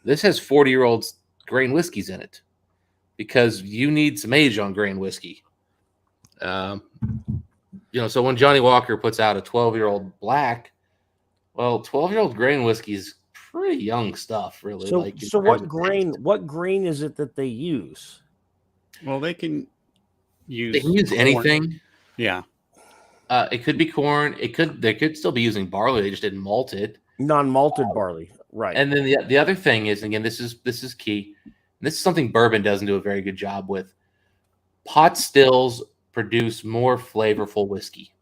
this has 40-year-old grain whiskeys in it because you need some age on grain whiskey. So when Johnny Walker puts out a 12-year-old black, well, 12-year-old grain whiskey is pretty young stuff, really. So what grain is it that they use? Well, they can use corn. Anything. Yeah. It could be corn. They could still be using barley. They just didn't malt it. Non-malted barley, right? And then the other thing is, again, this is key. This is something bourbon doesn't do a very good job with. Pot stills produce more flavorful whiskey.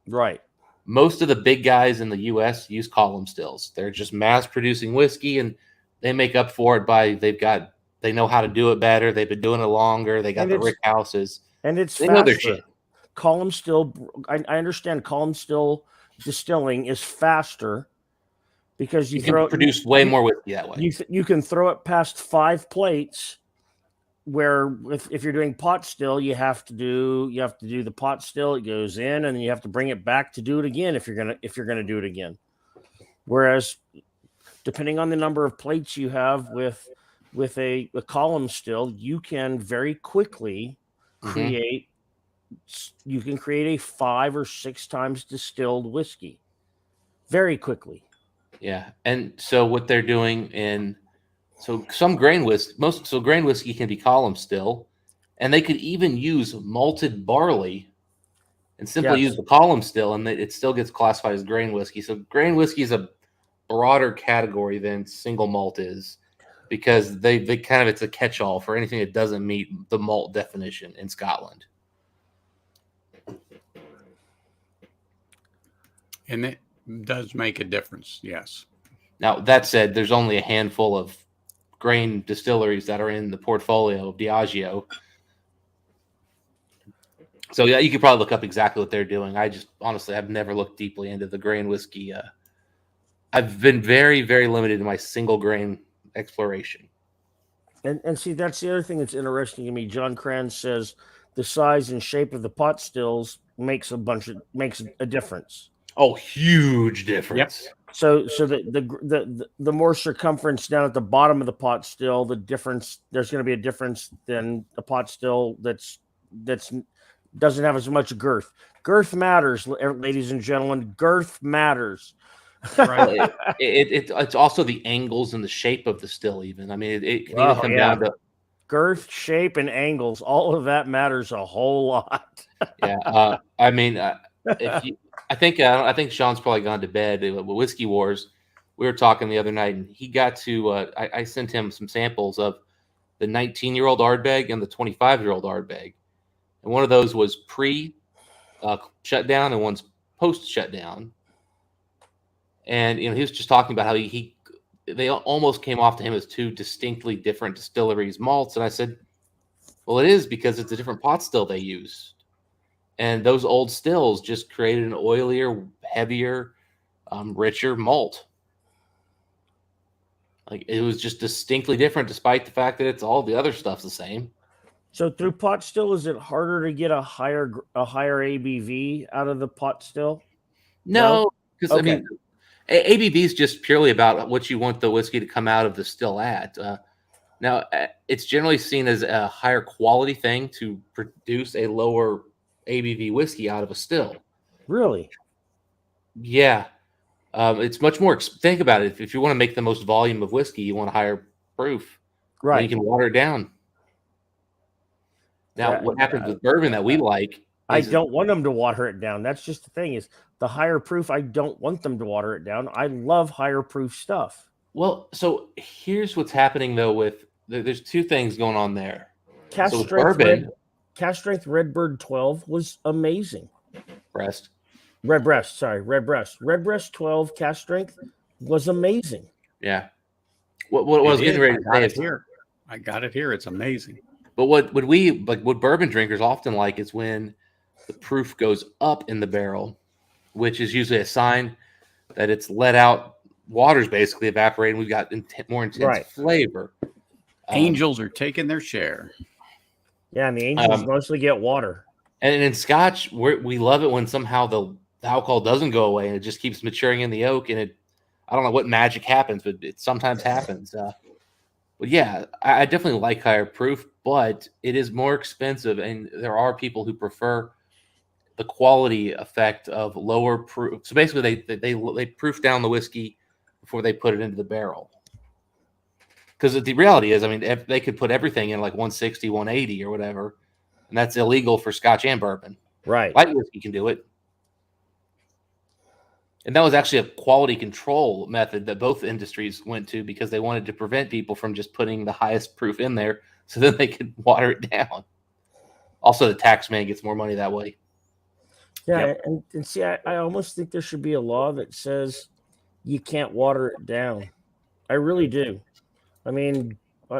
Right. Most of the big guys in the U.S. use column stills. They're just mass producing whiskey, and they make up for it by they know how to do it better. They've been doing it longer. They got the rick houses, and it's they faster. know their shit. Column still, I understand. Column still distilling is faster because you can produce way more whiskey that way. You can throw it past 5 plates. Where if you're doing pot still, you have to do the pot still. It goes in, and then you have to bring it back to do it again if you're gonna do it again. Whereas, depending on the number of plates you have with a column still, you can very quickly create. You can create a 5 or 6 times distilled whiskey very quickly. Yeah, and so what they're doing some grain whiskey, grain whiskey can be column still, and they could even use malted barley and simply use the column still, and it still gets classified as grain whiskey. So grain whiskey is a broader category than single malt is, because they kind of, it's a catch-all for anything that doesn't meet the malt definition in Scotland. And it does make a difference, yes. Now, that said, there's only a handful of grain distilleries that are in the portfolio of Diageo. So, yeah, you could probably look up exactly what they're doing. I've never looked deeply into the grain whiskey. I've been very, very limited in my single grain exploration. And see, that's the other thing that's interesting to me. John Cran says the size and shape of the pot stills makes a difference. Oh, huge difference. Yep. So the more circumference down at the bottom of the pot still, there's going to be a difference than a pot still that's doesn't have as much girth. Girth matters, ladies and gentlemen. Girth matters. Right. It's also the angles and the shape of the still. Even, I mean, it can even come down to girth, shape, and angles. All of that matters a whole lot. Yeah. I mean, I think Sean's probably gone to bed. With Whiskey Wars, we were talking the other night, and he got to. I sent him some samples of the 19-year-old Ardbeg and the 25-year-old Ardbeg, and one of those was pre shutdown and one's post shutdown. And he was just talking about how they almost came off to him as 2 distinctly different distilleries malts, and I said, well, it is, because it's a different pot still they used. And those old stills just created an oilier, heavier, richer malt. Like, it was just distinctly different, despite the fact that it's all the other stuff's the same. So through pot still, is it harder to get a higher ABV out of the pot still? No, because okay. I mean, ABV is just purely about what you want the whiskey to come out of the still at. Now, it's generally seen as a higher quality thing to produce a lower ABV whiskey out of a still. Really? Yeah. It's much more. Think about it. If you want to make the most volume of whiskey, you want a higher proof. Right. You can water it down. Now, what happens with bourbon that we like? I don't want them to water it down. That's just the thing, is the higher proof. I don't want them to water it down. I love higher proof stuff. Well, so here's what's happening though. There's 2 things going on there. Cask Strength Redbird 12 was amazing. Rest. Redbreast. Redbreast 12 cast strength was amazing. Yeah. What I was getting ready to say is here. I got it here. It's amazing. But what bourbon drinkers often like is when the proof goes up in the barrel, which is usually a sign that it's let out. Water's basically evaporating. We've got more intense flavor. Angels are taking their share. Yeah, and the angels mostly get water. And in Scotch, we love it when somehow the alcohol doesn't go away and it just keeps maturing in the oak. And I don't know what magic happens, but it sometimes happens. But yeah, I definitely like higher proof, but it is more expensive, and there are people who prefer the quality effect of lower proof. So basically, they proof down the whiskey before they put it into the barrel. Because the reality is, I mean, if they could put everything in like 160, 180 or whatever, and that's illegal for Scotch and bourbon. Right. Light whiskey can do it. And that was actually a quality control method that both industries went to because they wanted to prevent people from just putting the highest proof in there so that they could water it down. Also, the tax man gets more money that way. Yeah, yep. And see, I almost think there should be a law that says you can't water it down. I really do. I mean,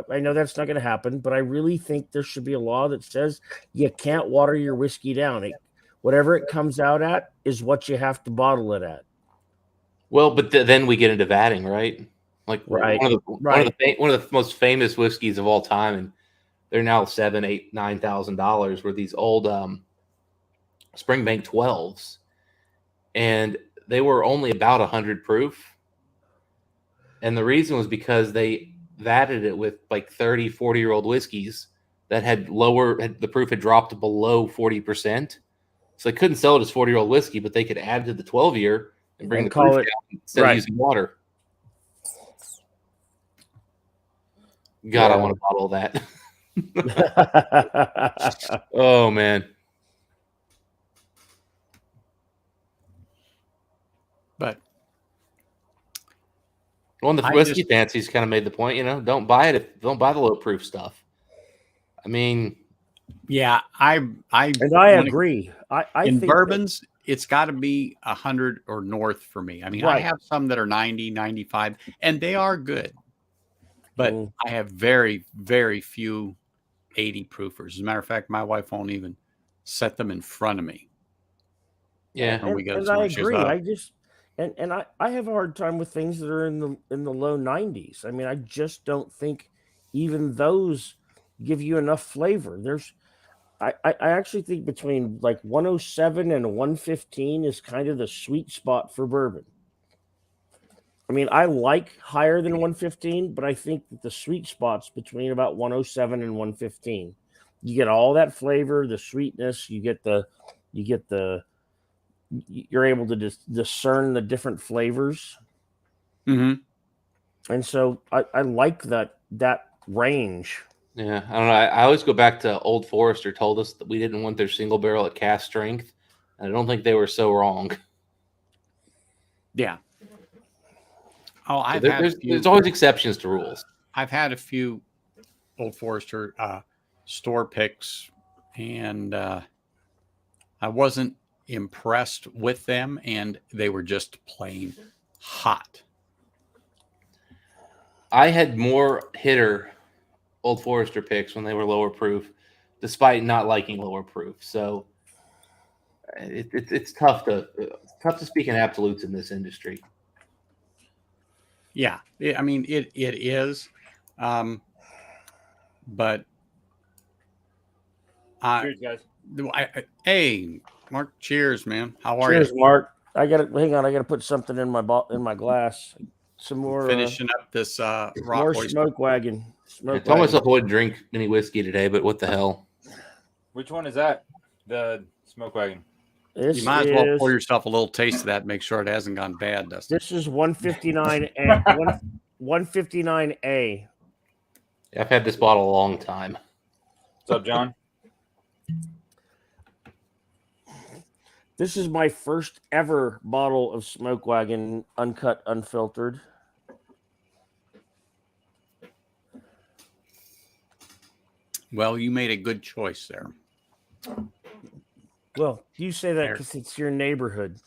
I know that's not going to happen, but I really think there should be a law that says you can't water your whiskey down. Whatever it comes out at is what you have to bottle it at. Well, but then we get into vatting, right? Like right. one of the most famous whiskeys of all time, and they're now $7,000, $8,000, $9,000. Were these old Springbank 12s, and they were only about 100 proof. And the reason was because they vatted it with like 30, 40-year-old whiskeys that had the proof had dropped below 40%. So they couldn't sell it as 40-year-old whiskey, but they could add to the 12-year and bring the proof down instead of using water. God, I want to bottle that. Oh, man. But one of the whiskey fancies kind of made the point, don't buy it don't buy the low proof stuff. I mean, yeah, I agree. I in think bourbons, it's got to be 100 or north for me. I mean, I have some that are 90, 95, and they are good. But I have very, very few 80 proofers. As a matter of fact, my wife won't even set them in front of me. Yeah, and I agree. I have a hard time with things that are in the low 90s. I mean, I just don't think even those give you enough flavor. I actually think between like 107 and 115 is kind of the sweet spot for bourbon. I mean, I like higher than 115, but I think that the sweet spot's between about 107 and 115. You get all that flavor, the sweetness, you're able to discern the different flavors. Mm-hmm. And so I like that range. Yeah, I don't know. I always go back to Old Forester told us that we didn't want their single barrel at cast strength, and I don't think they were so wrong. Yeah. Oh, there's always exceptions to rules. I've had a few Old Forester store picks, and I wasn't impressed with them, and they were just plain hot. I had more hitter Old Forester picks when they were lower proof, despite not liking lower proof. So it's tough to speak in absolutes in this industry. Yeah, I mean it is, but cheers, guys. Hey, Mark, cheers, man. How are you? Cheers, Mark. Hang on. I gotta put something in my glass. Some more finishing up this more smoke wagon. I told myself I wouldn't drink any whiskey today, but what the hell? Which one is that? The smoke wagon. You might as well pour yourself a little taste of that. Make sure it hasn't gone bad, Dustin. This is 159A. 159A. I've had this bottle a long time. What's up, John? This is my first ever bottle of Smoke Wagon, uncut, unfiltered. Well, you made a good choice there. Well, you say that because it's your neighborhood.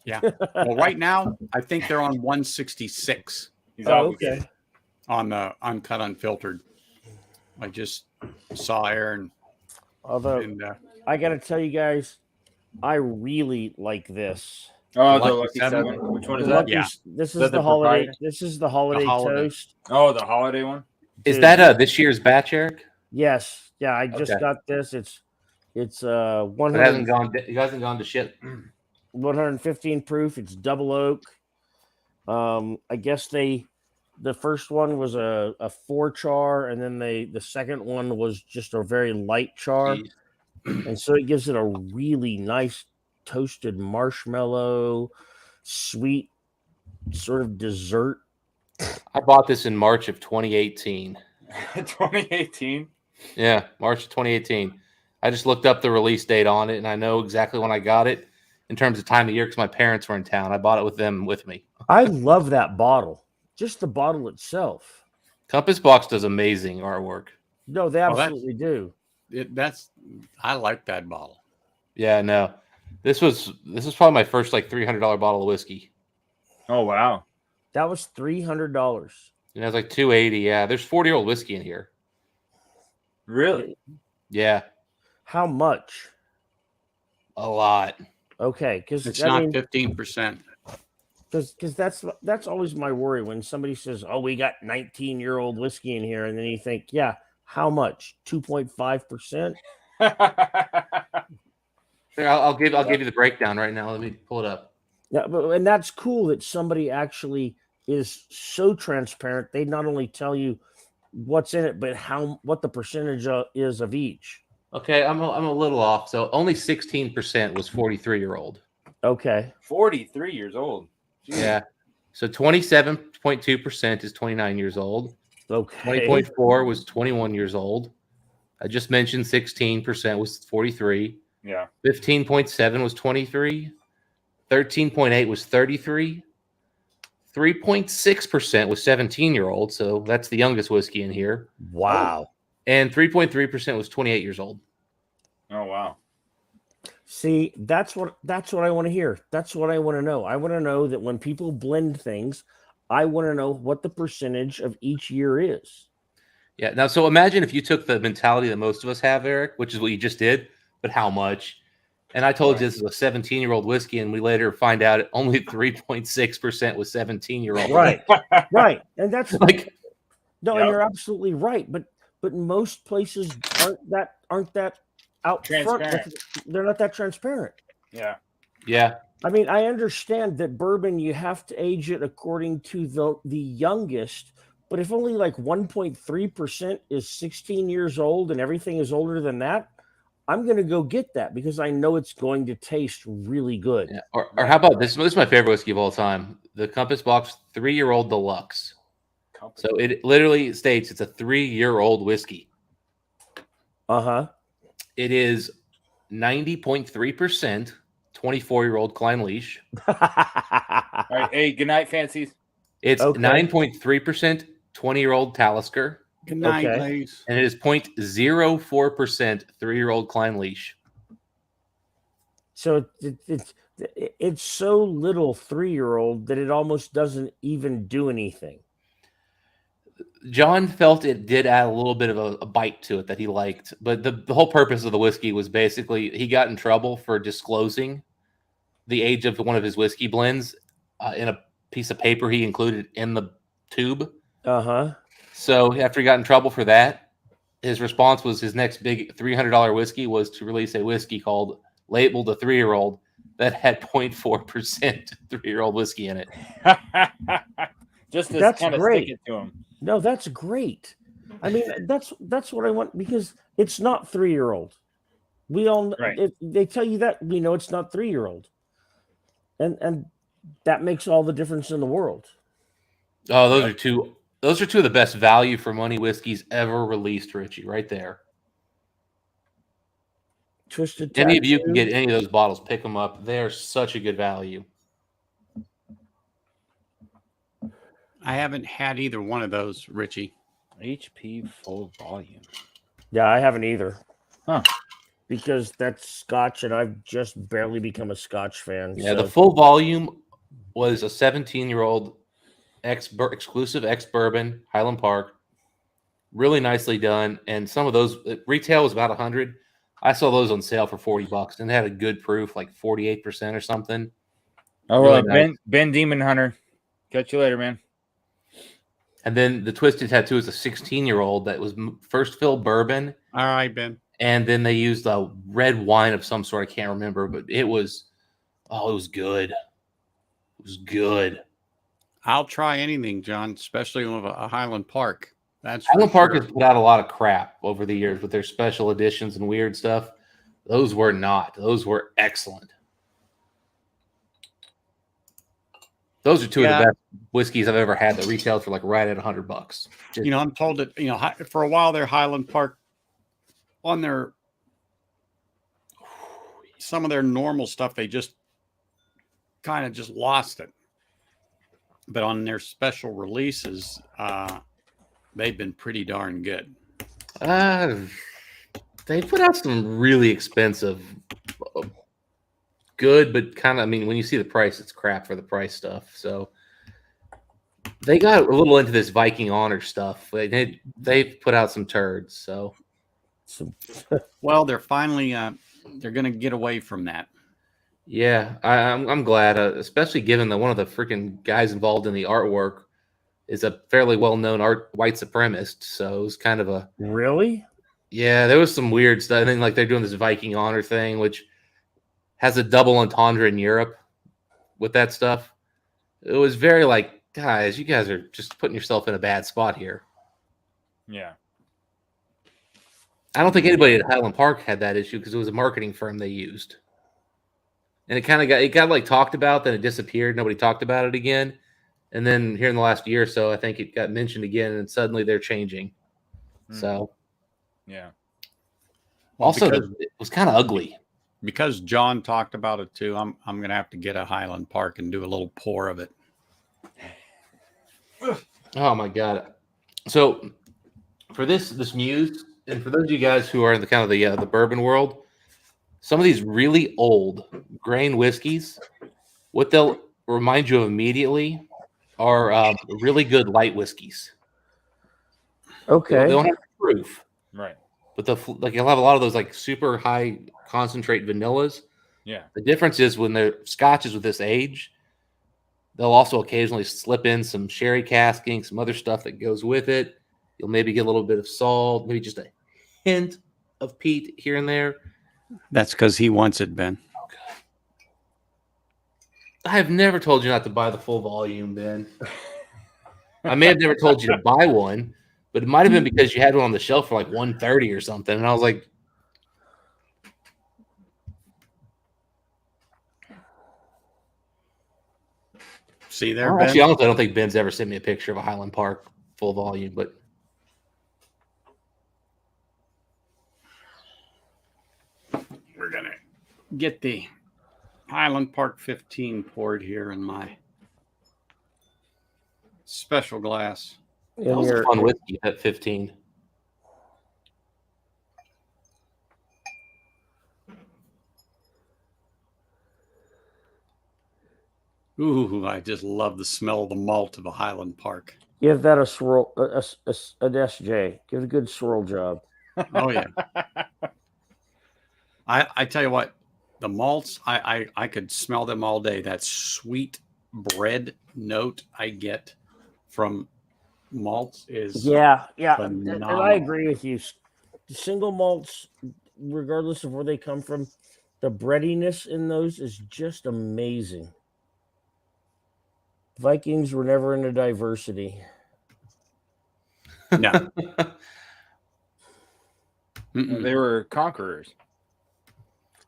Yeah. Well, right now, I think they're on 166 He's Oh, obligated. okay. on the uncut, unfiltered. I just saw Aaron. Although And I got to tell you guys, I really like this. Oh, The the Lucky Lucky Seven? Seven. Which one The is that? Lucky, Yeah. this that is the the holiday. proprietor? This is the holiday holiday. toast. Oh, the holiday one. Is Dude, that this year's batch, Eric? Yes. Yeah, I just Okay. got this. It's It 100, hasn't gone. It hasn't gone to shit. 115 proof. It's double oak. I guess the first one was a 4 char, and then the second one was just a very light char. Jeez. And so it gives it a really nice toasted marshmallow, sweet sort of dessert. I bought this in March of 2018. 2018. Yeah, March of 2018. I just looked up the release date on it, and I know exactly when I got it in terms of time of year because my parents were in town. I bought it with them with me. I love that bottle, just the bottle itself. Compass Box does amazing artwork. No, they Well, that's- absolutely do. I like that bottle. Yeah, no. This was probably my first like $300 bottle of whiskey. Oh wow. That was $300. And it was like $280. Yeah, there's 40-year-old whiskey in here. Really? Yeah, How much? a lot. Okay, because It's not 15%. because that's always my worry when somebody says, "Oh, we got 19-year-old whiskey in here," and then you think, "Yeah, how much? 2.5%." Here, I'll give you the breakdown right now. Let me pull it up. Yeah, and that's cool that somebody actually is so transparent. They not only tell you what's in it, but what the percentage is of each. Okay, I'm a little off. So only 16% was 43-year-old. Okay. 43 years old. Jeez. Yeah. So 27.2% is 29 years old. Okay. 20.4 was 21 years old. I just mentioned 16% was 43. Yeah. 15.7 was 23. 13.8 was 33. 3.6% was 17-year-old. So that's the youngest whiskey in here. Wow. And 3.3% was 28 years old. Oh wow. See, that's what I want to hear. That's what I want to know. I want to know that when people blend things, I want to know what the percentage of each year is. Yeah. Now, so imagine if you took the mentality that most of us have, Eric, which is what you just did, but how much? And I told you this is a 17-year-old whiskey, and we later find out only 3.6% was 17-year-old. Right. Right. And that's Like, no, Yep. and you're absolutely right. But most places aren't that out front. Transparent. They're not that transparent. Yeah. yeah. I mean, I understand that bourbon, you have to age it according to the youngest, but if only like 1.3% is 16 years old and everything is older than that, I'm going to go get that because I know it's going to taste really good. Yeah. Or how about this? This is my favorite whiskey of all time. The Compass Box 3-year-old Deluxe. So it literally states it's a 3-year-old whiskey. Uh-huh. It is 90.3% 24-year-old Klein Leash. All right. Hey, good night, fancies. It's Okay. 9.3% 20-year-old Talisker. Good night, Okay. ladies. And it is 0.04% 3-year-old Klein Leash. So it's so little 3-year-old that it almost doesn't even do anything. John felt it did add a little bit of a bite to it that he liked. But the whole purpose of the whiskey was basically he got in trouble for disclosing the age of one of his whiskey blends in a piece of paper he included in the tube. Uh-huh. So after he got in trouble for that, his response was his next big $300 whiskey was to release a whiskey called labeled a 3-year-old that had 0.4% 3-year-old whiskey in it. Just to That's kind of great. stick it to him. No, that's great. I mean, that's what I want because it's not 3-year-old. We all Right. if they tell you that, we know it's not 3-year-old. And that makes all the difference in the world. Oh, those are two of the best value for money whiskeys ever released, Richie, right there. Twisted Any of you can Tattoo. get any of those bottles, pick them up. They are such a good value. I haven't had either one of those, Richie. HP full volume. Yeah, I haven't either. Huh. because that's Scotch, and I've just barely become a Scotch fan. Yeah, so. the full volume was a 17-year-old exclusive ex-bourbon Highland Park. Really nicely done. And some of those retail was about 100. I saw those on sale for $40 and they had a good proof, like 48% or something. Oh, Really well, nice. Ben Demon Hunter. Catch you later, man. And then the Twisted Tattoo is a 16-year-old that was first fill bourbon. All right, Ben. And then they used a red wine of some sort. I can't remember, but it was good. It was good. I'll try anything, John, especially with a Highland Park. That's Highland for Park sure. has put out a lot of crap over the years with their special editions and weird stuff. Those were not. Those were excellent. Those are two of the best whiskeys I've ever had that retailed for like right at $100. You know, I'm told that, for a while there, Highland Park on some of their normal stuff, they just kind of just lost it. But on their special releases, they've been pretty darn good. They put out some really expensive, good, but kind of, I mean, when you see the price, it's crap for the price stuff. So they got a little into this Viking Honor stuff. They've put out some turds. So, well, they're finally they're going to get away from that. Yeah, I'm glad, especially given that one of the freaking guys involved in the artwork is a fairly well-known white supremacist. So it was kind of a Really? Yeah, there was some weird stuff. I think like they're doing this Viking Honor thing, which has a double entendre in Europe with that stuff. It was very like, guys, you guys are just putting yourself in a bad spot here. Yeah. I don't think anybody at Highland Park had that issue because it was a marketing firm they used. And it got like talked about, then it disappeared. Nobody talked about it again. And then here in the last year or so, I think it got mentioned again, and suddenly they're changing. So, yeah. Well, also, it was kind of ugly. Because John talked about it too, I'm going to have to get a Highland Park and do a little pour of it. Oh my god! So for this Muse, and for those of you guys who are in the kind of the bourbon world, some of these really old grain whiskeys, what they'll remind you of immediately are really good light whiskeys. Okay. They don't have proof, right? But you'll have a lot of those like super high concentrate vanillas. Yeah. The difference is when they're scotches with this age, they'll also occasionally slip in some sherry casking, some other stuff that goes with it. You'll maybe get a little bit of salt, maybe just a hint of peat here and there. That's because he wants it, Ben. Okay. I have never told you not to buy the full volume, Ben. I may have never told you to buy one, but it might have been because you had one on the shelf for like $130 or something. And I was like, see there, Ben? Actually, honestly, I don't think Ben's ever sent me a picture of a Highland Park full volume, but we're going to get the Highland Park 15 poured here in my special glass. that was a fun whiskey at 15. Ooh, I just love the smell of the malt of a Highland Park. Give that a swirl, an SJ. Give it a good swirl job. Oh, yeah. I tell you what, the malts, I could smell them all day. That sweet bread note I get from malts is yeah. phenomenal. And I agree with you. The single malts, regardless of where they come from, the breadiness in those is just amazing. Vikings were never into diversity. No. They were conquerors.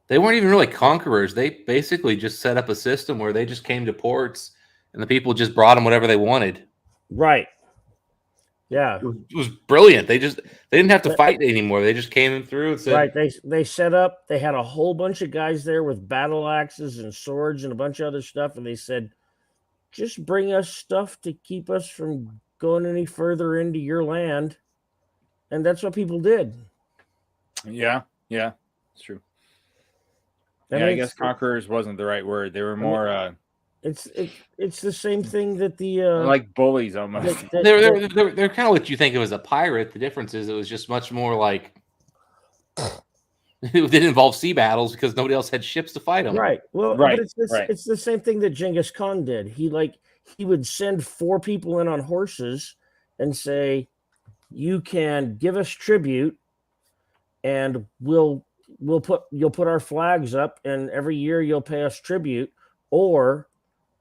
They weren't even really conquerors. They basically just set up a system where they just came to ports and the people just brought them whatever they wanted. Right. Yeah. It was brilliant. They didn't have to fight anymore. They just came through and said, right. They set up, they had a whole bunch of guys there with battle axes and swords and a bunch of other stuff. And they said, just bring us stuff to keep us from going any further into your land. And that's what people did. Yeah. Yeah. It's true. I Yeah, mean, I guess conquerors wasn't the right word. They were more it's the same thing that the like bullies almost. They're kind of what you think of as a pirate. The difference is it was just much more like it didn't involve sea battles because nobody else had ships to fight them. right. Well, Right, but it's the same thing that Genghis Khan did. He would send 4 people in on horses and say, "You can give us tribute, and you'll put our flags up, and every year you'll pay us tribute, or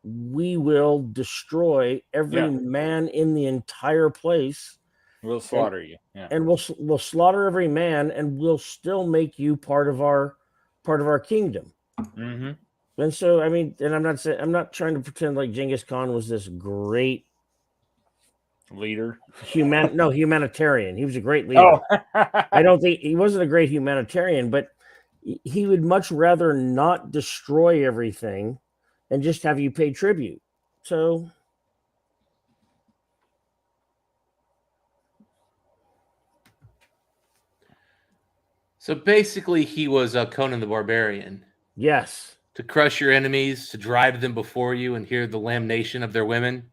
we will destroy every man in the entire place. We'll slaughter you. Yeah. And we'll slaughter every man, and we'll still make you part of our kingdom." Mm-hmm. And so, I mean, and I'm not trying to pretend like Genghis Khan was this great Leader. humanitarian. He was a great leader. Oh. I don't think he wasn't a great humanitarian, but he would much rather not destroy everything and just have you pay tribute. So basically, he was Conan the Barbarian. yes. To crush your enemies, to drive them before you, and hear the lamentation of their women.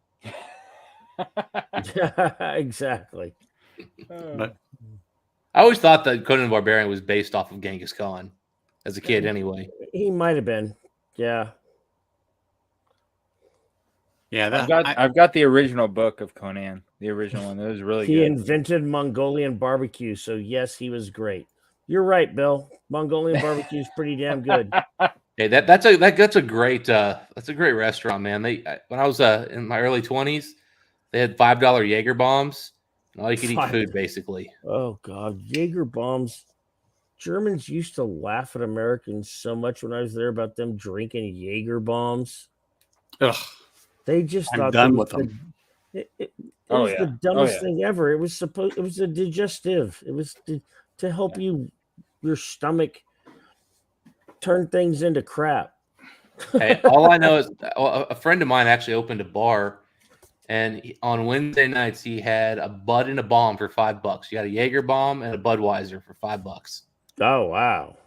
Exactly. But I always thought that Conan the Barbarian was based off of Genghis Khan as a kid, anyway. He might have been. Yeah. yeah, I've got the original book of Conan, the original one. It was really He good. invented Mongolian barbecue, so yes, he was great. You're right, Bill. Mongolian barbecue is pretty damn good. Hey, that's a great restaurant, man. When I was in my early 20s, they had $5 Jaeger bombs, and all you could eat food basically. Oh God, Jaeger bombs. Germans used to laugh at Americans so much when I was there about them drinking Jaeger bombs. ugh, They just I'm thought done they- with them. It Oh, was yeah. the dumbest yeah. thing ever. It was a digestive. It was to help your stomach turn things into crap. Hey, all I know is a friend of mine actually opened a bar, and on Wednesday nights he had a Bud and a bomb for $5. You got a Jaeger bomb and a Budweiser for $5. Oh wow.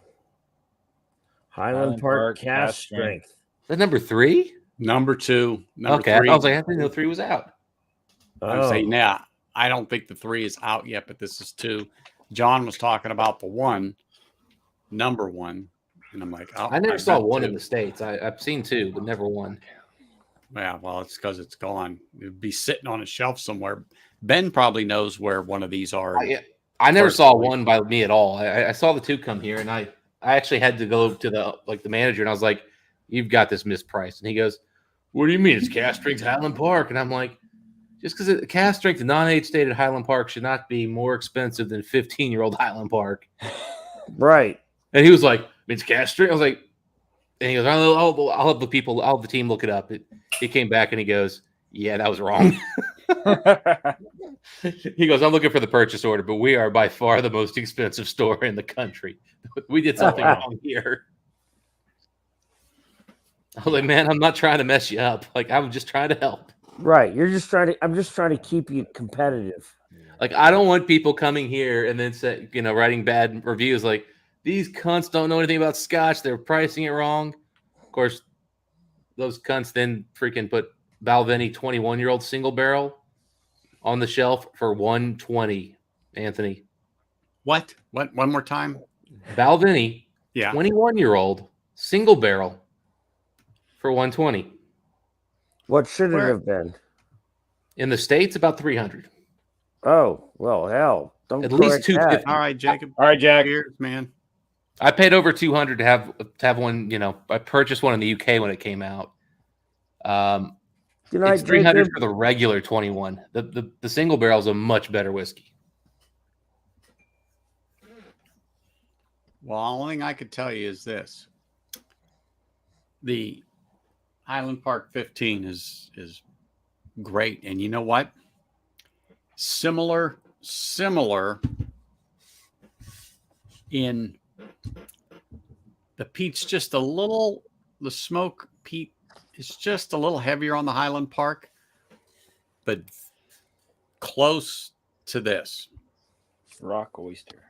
Highland Park cast strength. Is that number 3? Number 2, number Okay, 3. I was like, I didn't know 3 was out. I'm saying, yeah, I don't think the 3 is out yet, but this is 2. John was talking about the 1, number 1, and I'm like, oh, I never I've saw got 1 2. in the States. I've seen 2, but never 1. Yeah, well, it's because it's gone. It'd be sitting on a shelf somewhere. Ben probably knows where one of these are. I never saw Personally. 1 by me at all. I saw the 2 come here, and I actually had to go to the manager, and I was like, "You've got this mispriced." And he goes, "What do you mean? It's cast strength Highland Park?" And I'm like, "Just because it's cast strength non-age stated Highland Park should not be more expensive than 15-year-old Highland Park." Right. And he was like, "It's cast strength." I was like, and he goes, I'll have the team look it up. He came back and he goes, "Yeah, that was wrong." He goes, "I'm looking for the purchase order, but we are by far the most expensive store in the country. We did something wrong here." I was like, "Man, I'm not trying to mess you up. Like, I'm just trying to help." Right. I'm just trying to keep you competitive. Like, I don't want people coming here and then writing bad reviews like, "These cunts don't know anything about Scotch. They're pricing it wrong." Of course, those cunts then freaking put Balvenie 21-year-old single barrel on the shelf for $120. Anthony, What? One more time? Balvenie, Yeah. 21-year-old single barrel for $120. What should it Where- have been? In the States, about $300. Oh, well, hell. Don't At least correct that. $250. All right, Jacob. All right, Jack. Cheers, man. I paid over $200 to have one. I purchased one in the UK when it came out. Good night, It's $300 Jacob. for the regular 21. The single barrel is a much better whiskey. Well, the only thing I could tell you is this: the Highland Park 15 is great, and you know what? Similar in the peat's just a little. The smoke peat is just a little heavier on the Highland Park, but close to this. Rock oyster.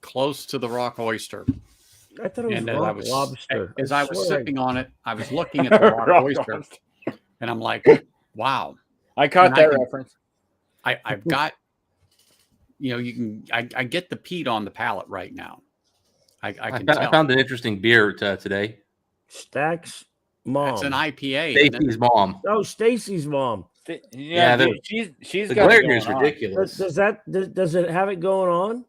Close to the rock oyster. I thought it was And rock lobster. as I was swear sipping on it, I was looking at the rock Rock oyster, lobster. and I'm like, wow. I caught And that reference. I've got, I get the peat on the palate right now. I can tell. I found an interesting beer today. Stack's mom. That's an IPA. Isn't it? Stacy's mom. Oh, Stacy's mom. Yeah, Dude, she's The got it Glacier is going on. ridiculous. Does it have it going on?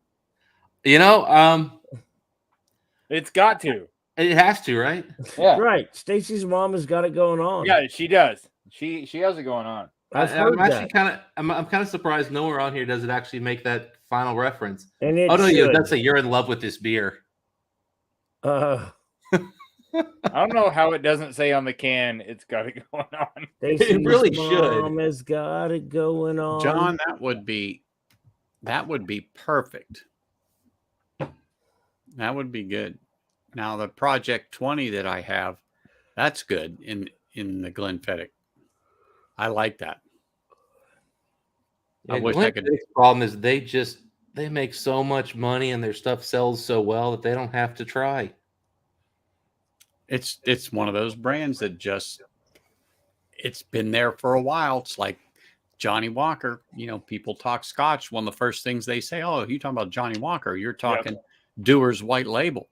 It's got to. It has to, right? Yeah. Right. Stacy's mom has got it going on. Yeah, she does. She has it going on. I've heard I'm actually that. I'm kind of surprised nowhere on here does it actually make that final reference. And it Oh no, should. that's you're in love with this beer. Uh, I don't know how it doesn't say on the can it's got it going on. Stacy's really mom has got it going on. John, that would be perfect. That would be good. Now the Project 20 that I have, that's good in the Glenfiddich. I like that. I wish I could. The problem is they make so much money and their stuff sells so well that they don't have to try. It's one of those brands that it's been there for a while. It's like Johnny Walker. People talk Scotch. One of the first things they say, "Oh, you talking about Johnny Walker? You're talking Dewar's White Label."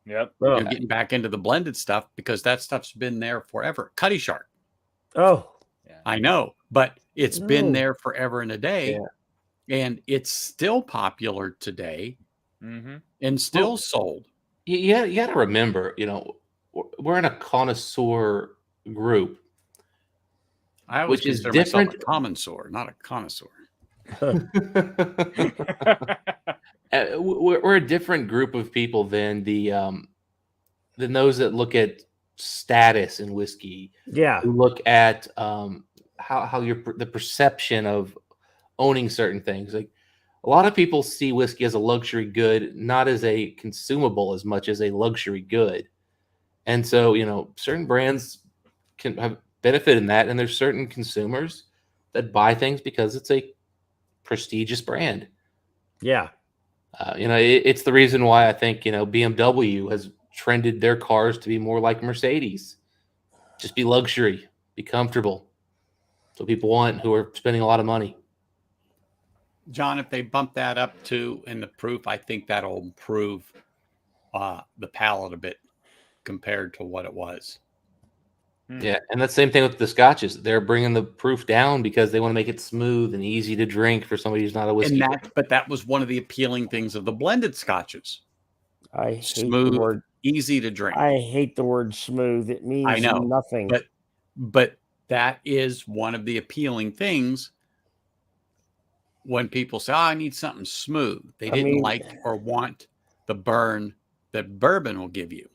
Yep. Oh. You're getting back into the blended stuff because that stuff's been there forever. Cutty Shark. Oh, I know, but it's been No. there forever and a day, and it's still popular today, and still sold. You got to remember, we're in a connoisseur group. I always Which is consider myself different- a commensor, not a connoisseur. We're a different group of people than those that look at status in whiskey. yeah. Who look at how the perception of owning certain things. Like a lot of people see whiskey as a luxury good, not as a consumable as much as a luxury good. And so, certain brands can have benefit in that, and there's certain consumers that buy things because it's a prestigious brand. Yeah. It's the reason why I think BMW has trended their cars to be more like Mercedes. Just be luxury, be comfortable. So people want who are spending a lot of money. John, if they bump that up to in the proof, I think that'll improve the palate a bit compared to what it was. Yeah, and that's the same thing with the scotches. They're bringing the proof down because they want to make it smooth and easy to drink for somebody who's not a whiskey. But that was one of the appealing things of the blended scotches. I hate Smooth, the word. easy to drink. I hate the word smooth. It means I know, nothing. But that is one of the appealing things when people say, I need something smooth. They didn't like or want the burn that bourbon will give you.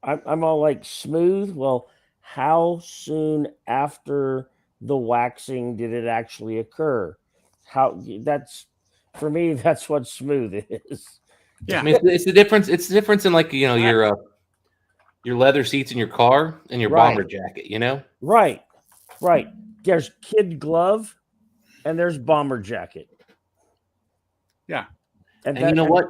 I'm all like smooth. Well, how soon after the waxing did it actually occur? That's for me. That's what smooth is. Yeah, I mean, it's the difference. It's the difference in like your leather seats in your car and your bomber jacket. Right. There's kid glove, and there's bomber jacket. Yeah, and you know what?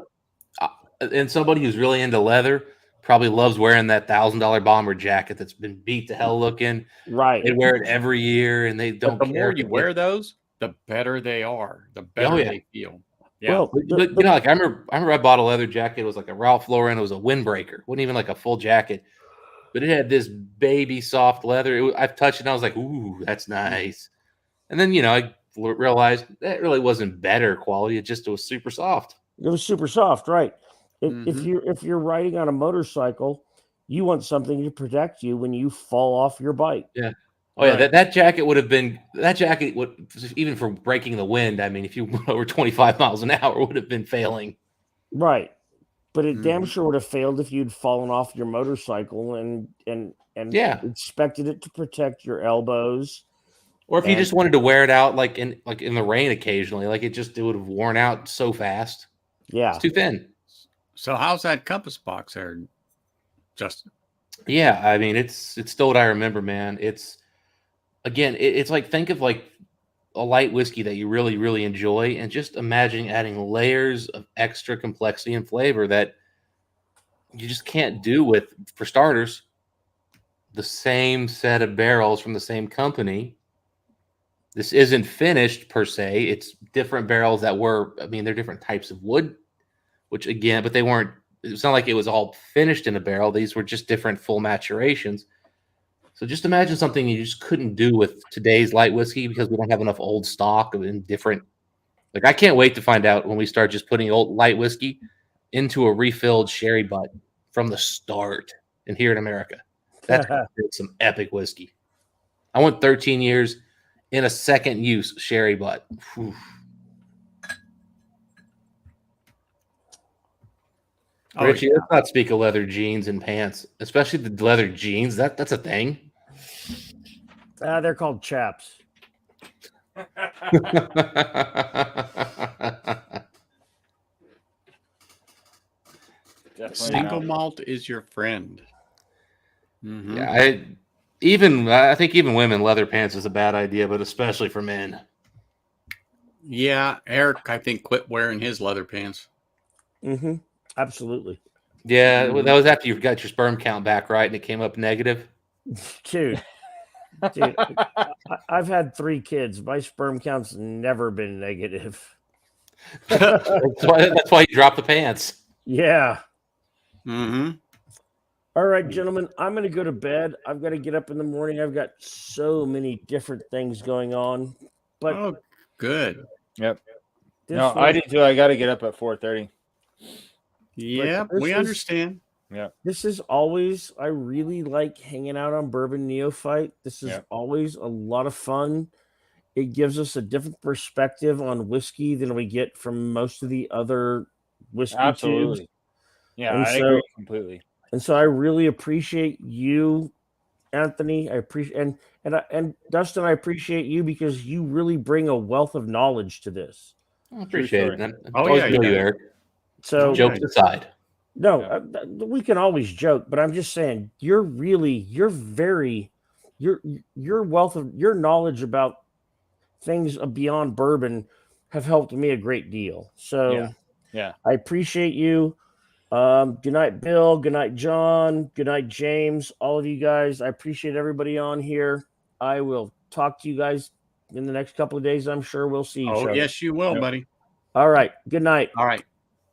And somebody who's really into leather probably loves wearing that $1,000 bomber jacket that's been beat to hell looking. Right. They wear it every year, and they don't care. The more you wear those, the better they are. The better they feel. Yeah. Well, but like I remember I bought a leather jacket. It was like a Ralph Lauren. It was a windbreaker. It wasn't even like a full jacket, but it had this baby soft leather. I've touched it, and I was like, "Ooh, that's nice." And then I realized that really wasn't better quality. It was super soft. It was super soft, right? If you're riding on a motorcycle, you want something to protect you when you fall off your bike. Yeah. Oh yeah, that jacket would even for breaking the wind. I mean, if you went over 25 miles an hour, would have been failing. Right, but it damn sure would have failed if you'd fallen off your motorcycle and expected it to protect your elbows, or if you just wanted to wear it out like in the rain occasionally, like it would have worn out so fast. Yeah, it's too thin. So how's that compass box there, Justin? Yeah, I mean it's still what I remember, man. It's like think of like a light whiskey that you really, really enjoy, and just imagine adding layers of extra complexity and flavor that you just can't do with, for starters, the same set of barrels from the same company. This isn't finished per se. It's different barrels that were, I mean, they're different types of wood, which again, but they weren't, it's not like it was all finished in a barrel. These were just different full maturations. So just imagine something you just couldn't do with today's light whiskey because we don't have enough old stock in different. Like, I can't wait to find out when we start just putting old light whiskey into a refilled sherry butt from the start and here in America. That's some epic whiskey. I want 13 years in a second use sherry butt. Whew. Oh, Richie, yeah. let's not speak of leather jeans and pants, especially the leather jeans. That's a thing. They're called chaps. Definitely Single not. malt is your friend. Mhm. Yeah, I think even women, leather pants is a bad idea, but especially for men. Yeah, Eric, I think, quit wearing his leather pants. Mm-hmm. Absolutely. Yeah, Mhm. that was after you got your sperm count back, right? And it came up negative. Dude, I've had 3 kids. My sperm count's never been negative. That's why you dropped the pants. Yeah. Mm-hmm. All right, gentlemen, I'm going to go to bed. I've got to get up in the morning. I've got so many different things going on. But Oh, good. Yep. this No, I was- do too. I got to get up at 4:30. Yeah, this we is- understand. This is always, I really like hanging out on Bourbon Neophyte. This is Yep. always a lot of fun. It gives us a different perspective on whiskey than we get from most of the other whiskey tubes. Absolutely. Yeah, And I so- agree completely. And so I really appreciate you, Anthony. I appreciate and Dustin, I appreciate you because you really bring a wealth of knowledge to this. I appreciate it, story. man. Oh, Always yeah, feel you, yeah. Eric. So Oh, Jokes aside. no, Yeah. we can always joke, but I'm just saying your wealth of your knowledge about things beyond bourbon have helped me a great deal. So Yeah. I appreciate you. Good night, Bill. Good night, John. Good night, James. All of you guys. I appreciate everybody on here. I will talk to you guys in the next couple of days. I'm sure we'll see each Oh, other. yes, you will, Yep. buddy. All right. Good night. All right.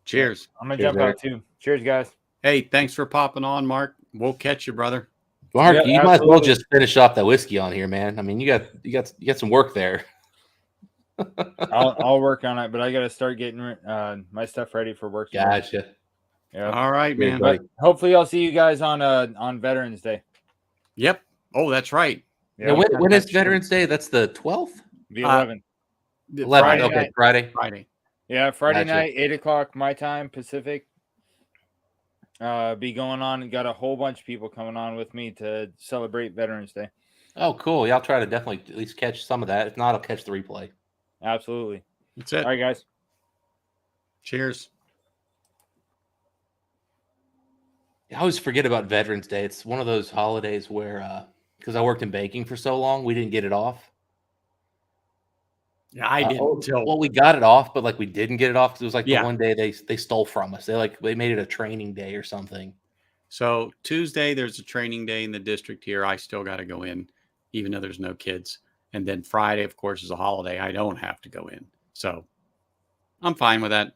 Cheers. I'm going to Cheers, jump Eric. out too. Cheers, guys. Hey, thanks for popping on, Mark. We'll catch you, brother. Mark, Yeah, you might as well absolutely. just finish off that whiskey on here, man. I mean, you got some work there. I'll work on it, but I got to start getting my stuff ready for work. tomorrow. Gotcha. Yeah. All right, Cheers, man. buddy. But hopefully, I'll see you guys on Veterans Day. Yep. Oh, that's right. Yeah. Now, when is That's Veterans Day? That's the 12th? The Uh, 11th. 11th. Friday Okay, night. Friday. Friday. Yeah, Friday Gotcha. night, 8:00 my time, Pacific. Be going on and got a whole bunch of people coming on with me to celebrate Veterans Day. Oh, cool. Yeah, I'll try to definitely at least catch some of that. If not, I'll catch the replay. Absolutely. That's it. All right, guys. Cheers. I always forget about Veterans Day. It's one of those holidays where, because I worked in baking for so long, we didn't get it off. Yeah, I didn't until Well, we got it off, but like we didn't get it off because it was like Yeah. the one day they stole from us. They made it a training day or something. so Tuesday there's a training day in the district here. I still got to go in, even though there's no kids. And then Friday, of course, is a holiday. I don't have to go in. So I'm fine with that.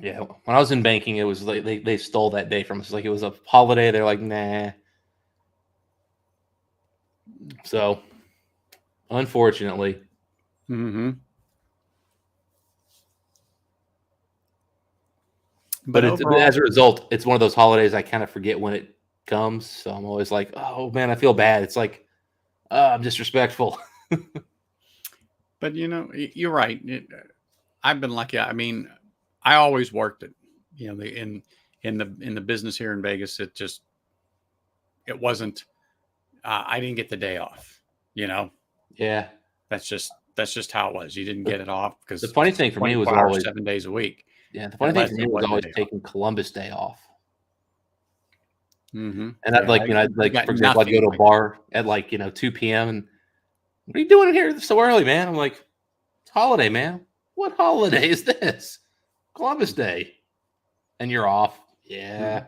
Yeah, when I was in banking, it was like they stole that day from us. Like it was a holiday. They're like, nah. So, unfortunately, Mm-hmm. but overall, as a result, it's one of those holidays I kind of forget when it comes. So I'm always like, oh man, I feel bad. It's like, I'm disrespectful. but you're right. I've been lucky. I mean, I always worked it. In the business here in Vegas, it wasn't. I didn't get the day off. Yeah. That's just how it was. You didn't get it off because The funny thing for me was 24 hours, always 7 days a week. Yeah, the funny thing Unless for me it was wasn't a always day off. taking Columbus Day off. Mm-hmm. And I'd Yeah, I'd like, got for example, I'd go to a nothing. bar at 2 p.m. and what are you doing in here so early, man? I'm like, it's holiday, man. What holiday is this? Columbus Day. And you're off. Yeah.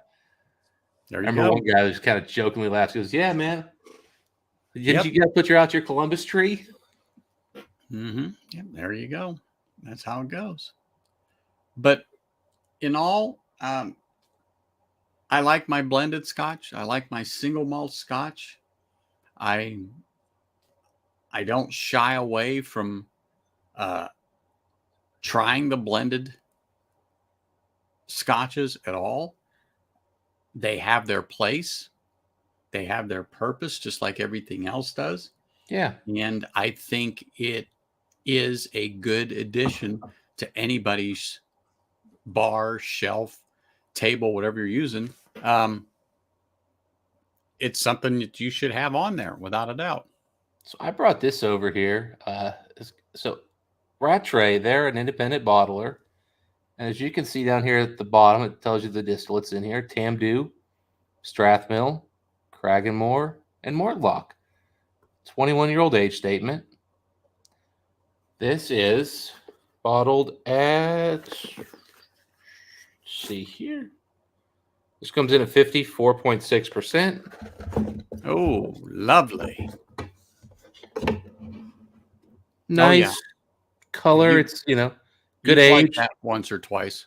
There I you remember go. one guy who just kind of jokingly laughed. He goes, "Yeah, man, didn't Yep. you guys put out your Columbus tree?" Mm-hmm. Yep. There you go. That's how it goes. But in all, I like my blended Scotch. I like my single malt Scotch. I I don't shy away from uh, trying the blended Scotches at all. They have their place. They have their purpose, just like everything else does. Yeah. And I think it is a good addition to anybody's bar, shelf, table, whatever you're using. It's something that you should have on there without a doubt. So I brought this over here. So Rattray, they're an independent bottler. And as you can see down here at the bottom, it tells you the distillates in here: Tamdu, Strathmill, Cragganmore, and Mortlock. 21-year-old age statement. This is bottled at, let's see here. This comes in at 54.6%. Oh, lovely. Nice yeah. color. You- It's, good You'd age. like that once or twice.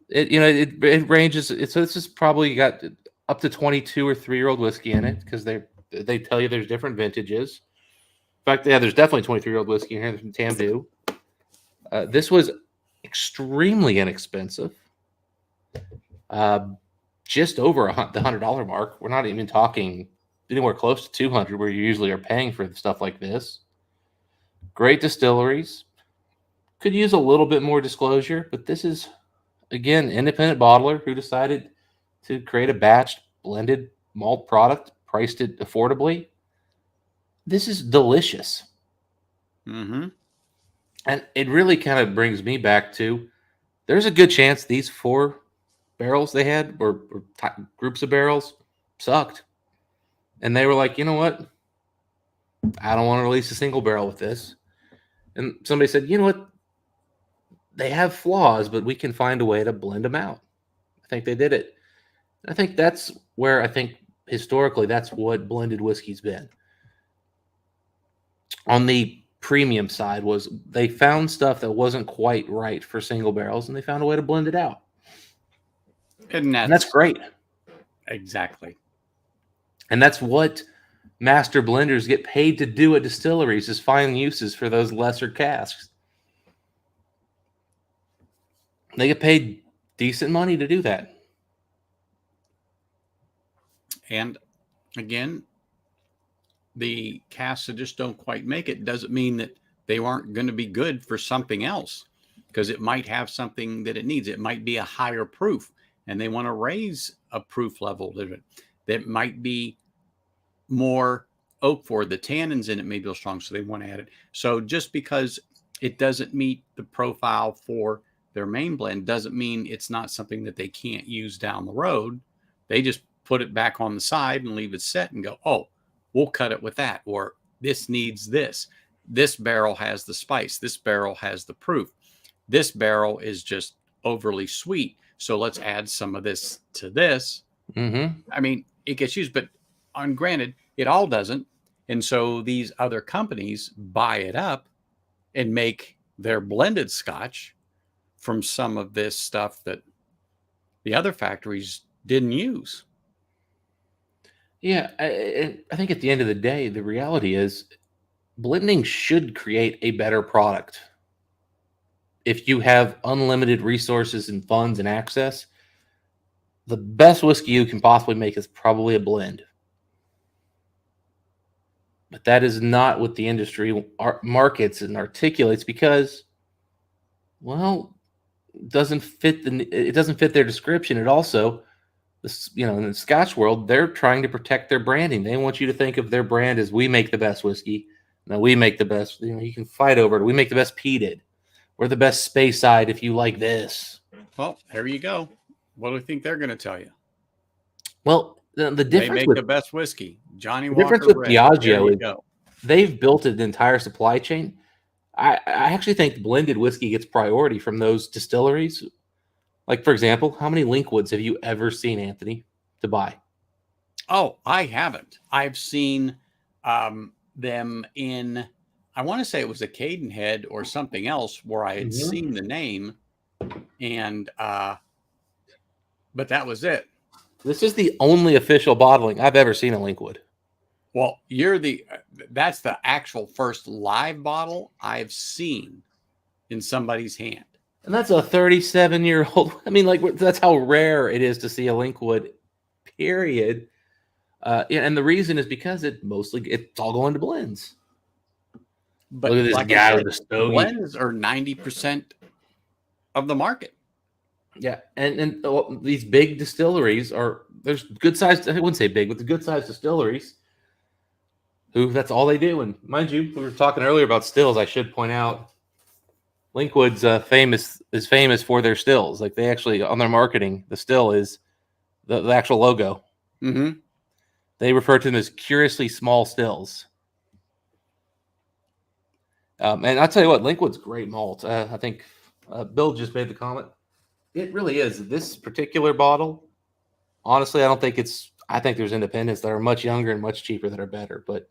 It ranges. So this is probably got up to 22 or 3-year-old whiskey in it, because they tell you there's different vintages. In fact, yeah, there's definitely 23-year-old whiskey in here from Tamdu. This was extremely inexpensive. Just over the $100 mark. We're not even talking anywhere close to $200, where you usually are paying for stuff like this. Great distilleries. Could use a little bit more disclosure, but this is, again, independent bottler who decided to create a batched blended malt product, priced it affordably. This is delicious. Mm-hmm. And it really kind of brings me back to, there's a good chance these 4 barrels they had, or groups of barrels, sucked. And they were like, you know what? I don't want to release a single barrel with this. And somebody said, you know what? They have flaws, but we can find a way to blend them out. I think they did it. I think that's where, I think historically, that's what blended whiskey's been. On the premium side, was they found stuff that wasn't quite right for single barrels, and they found a way to blend it out. And that's great. Exactly. And that's what master blenders get paid to do at distilleries, is find uses for those lesser casks. They get paid decent money to do that. And again, the casks that just don't quite make it doesn't mean that they aren't going to be good for something else, because it might have something that it needs. It might be a higher proof, and they want to raise a proof level that might be more oak forward. The tannins in it may be strong, so they want to add it. So just because it doesn't meet the profile for their main blend doesn't mean it's not something that they can't use down the road. They just put it back on the side and leave it set and go, oh, we'll cut it with that. Or this needs this. This barrel has the spice. This barrel has the proof. This barrel is just overly sweet. So let's add some of this to this. Mm-hmm. I mean, it gets used, but granted, it all doesn't. And so these other companies buy it up and make their blended Scotch from some of this stuff that the other factories didn't use. Yeah, I think at the end of the day, the reality is blending should create a better product. If you have unlimited resources and funds and access, the best whiskey you can possibly make is probably a blend. But that is not what the industry markets and articulates, because, well, it doesn't fit their description. It also, in the Scotch world, they're trying to protect their branding. They want you to think of their brand as, we make the best whiskey. Now we make the best. You can fight over it. We make the best peated. We're the best Speyside if you like this. Well, there you go. What do you think they're going to tell you? Well, the difference, they make the best whiskey. Johnny Walker. Difference with Red. Diageo is they've built an entire supply chain. I actually think blended whiskey gets priority from those distilleries. Like, for example, how many Linkwoods have you ever seen, Anthony, to buy? Oh, I haven't. I've seen them in, I want to say it was a Cadenhead or something else where I had Mhm. seen the name, and but that was it. This is the only official bottling I've ever seen of Linkwood. Well, that's the actual first live bottle I've seen in somebody's hand. And that's a 37-year-old. I mean, like, that's how rare it is to see a Linkwood, period. And the reason is because it's all going to blends. But Look at this like guy I with said, the stogie. blends are 90% of the market. Yeah, and these big distilleries there's good sized. I wouldn't say big, but the good sized distilleries. That's all they do. And mind you, we were talking earlier about stills. I should point out, Linkwood's famous for their stills. Like, they actually, on their marketing, the still is the actual logo. Mm-hmm. They refer to them as curiously small stills. And I'll tell you what, Linkwood's great malt. I think Bill just made the comment. It really is. This particular bottle, honestly, I think there's independents that are much younger and much cheaper that are better. But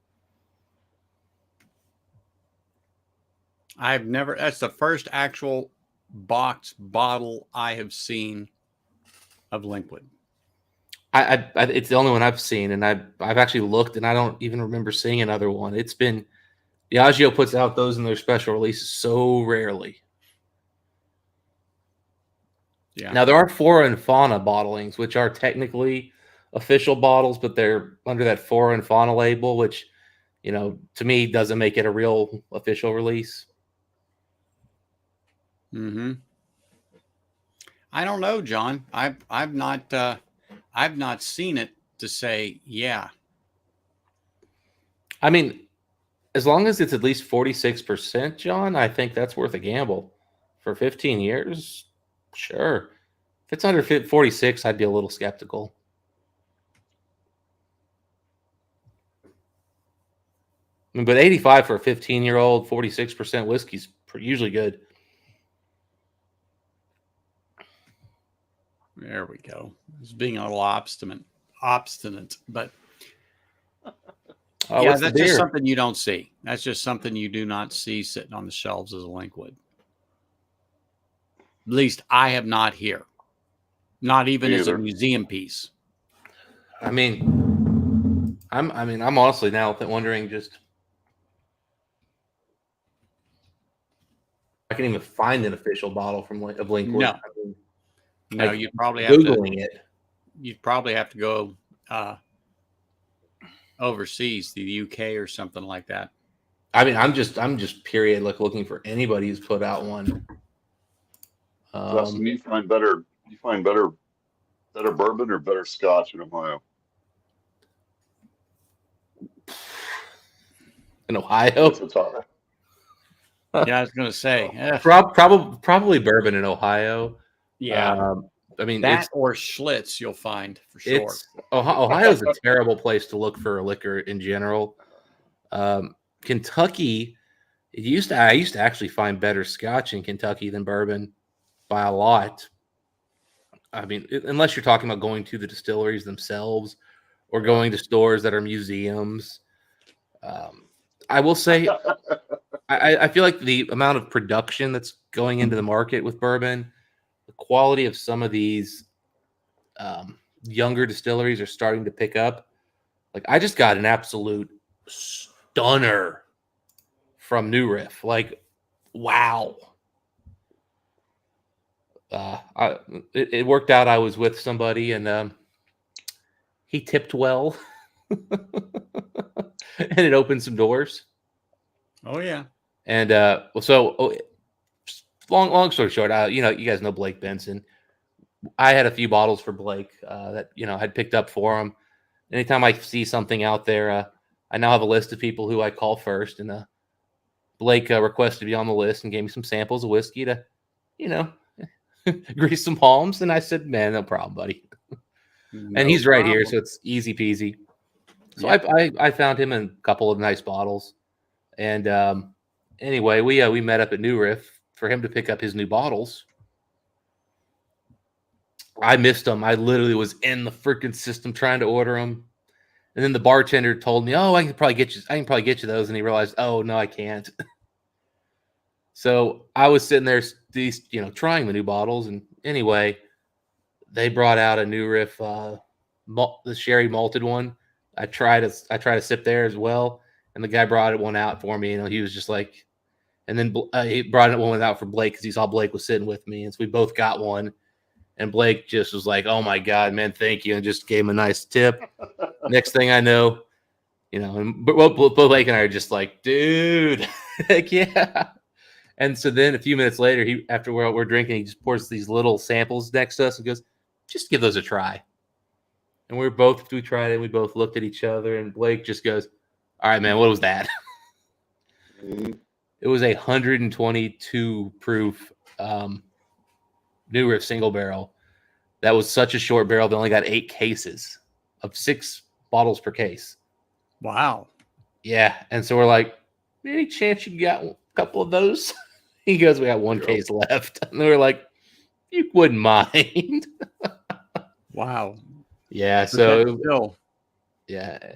That's the first actual box bottle I have seen of Linkwood. it's the only one I've seen, and I've actually looked, and I don't even remember seeing another one. It's been Diageo puts out those in their special releases so rarely. Yeah. Now, there are Flora and Fauna bottlings, which are technically official bottles, but they're under that Flora and Fauna label, which, to me, doesn't make it a real official release. Mm-hmm. I don't know, John. I've not seen it to say, yeah. I mean, as long as it's at least 46%, John, I think that's worth a gamble. For 15 years, sure. If it's under 46, I'd be a little skeptical. I mean, but 85 for a 15-year-old, 46% whiskey's usually good. There we go. It's being a little obstinate, but yeah, that's just something you don't see. That's just something you do not see sitting on the shelves as a Linkwood. At least I have not here. Not even as a museum piece. I mean, I'm honestly now wondering just. I can't even find an official bottle of Linkwood. No. No, like, you'd probably have Googling it. You'd probably have to go overseas, to the UK or something like that. I mean, I'm just period looking for anybody who's put out one. Justin, you find better bourbon or better Scotch in Ohio? In Ohio? That's a topic. Yeah, I was going to say. Probably bourbon in Ohio. Yeah. I mean, that or Schlitz you'll find for sure. Ohio's a terrible place to look for liquor in general. Kentucky, I used to actually find better Scotch in Kentucky than bourbon by a lot. I mean, unless you're talking about going to the distilleries themselves or going to stores that are museums. I will say, I feel like the amount of production that's going into the market with bourbon, the quality of some of these younger distilleries are starting to pick up. Like, I just got an absolute stunner from New Riff. Like, wow. It worked out. I was with somebody and he tipped well. And it opened some doors. Oh, yeah. And long story short, you guys know Blake Benson. I had a few bottles for Blake that had picked up for him. Anytime I see something out there, I now have a list of people who I call first, and Blake requested to be on the list and gave me some samples of whiskey to, grease some palms. And I said, "Man, no problem, buddy." And he's right here, so it's easy peasy. So yep. I found him in a couple of nice bottles, and anyway, we met up at New Riff for him to pick up his new bottles. I missed them. I literally was in the freaking system trying to order them. And then the bartender told me, "Oh, I can probably get you those." And he realized, "Oh no, I can't." So I was sitting there, trying the new bottles. And anyway, they brought out a New Riff, the sherry malted one. I tried to sip there as well, and the guy brought one out for me. He was just like, and then he brought one out for Blake because he saw Blake was sitting with me, and so we both got one. And Blake just was like, "Oh my God, man, thank you," and just gave him a nice tip. Next thing I know, and Blake and I are just like, "Dude, heck yeah!" And so then a few minutes later, after we're drinking, he just pours these little samples next to us and goes, "Just give those a try." And we tried it. We both looked at each other, and Blake just goes, "All right, man, what was that?" It was 122 proof New Riff single barrel. That was such a short barrel. They only got 8 cases of 6 bottles per case. Wow. Yeah. And so we're like, any chance you got a couple of those? He goes, "We got 1 case left." And they were like, "You wouldn't mind." Wow. Yeah. So still. Yeah.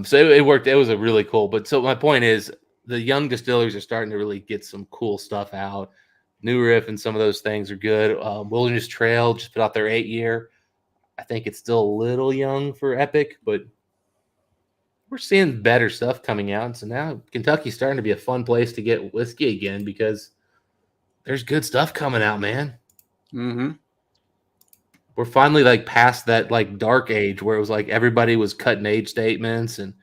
So it worked. It was a really cool. But so my point is, the young distillers are starting to really get some cool stuff out. New Riff and some of those things are good. Wilderness Trail just put out their 8-year. I think it's still a little young for Epic, but we're seeing better stuff coming out. So now Kentucky's starting to be a fun place to get whiskey again because there's good stuff coming out, man. Mm-hmm. We're finally like past that like dark age where it was like everybody was cutting age statements and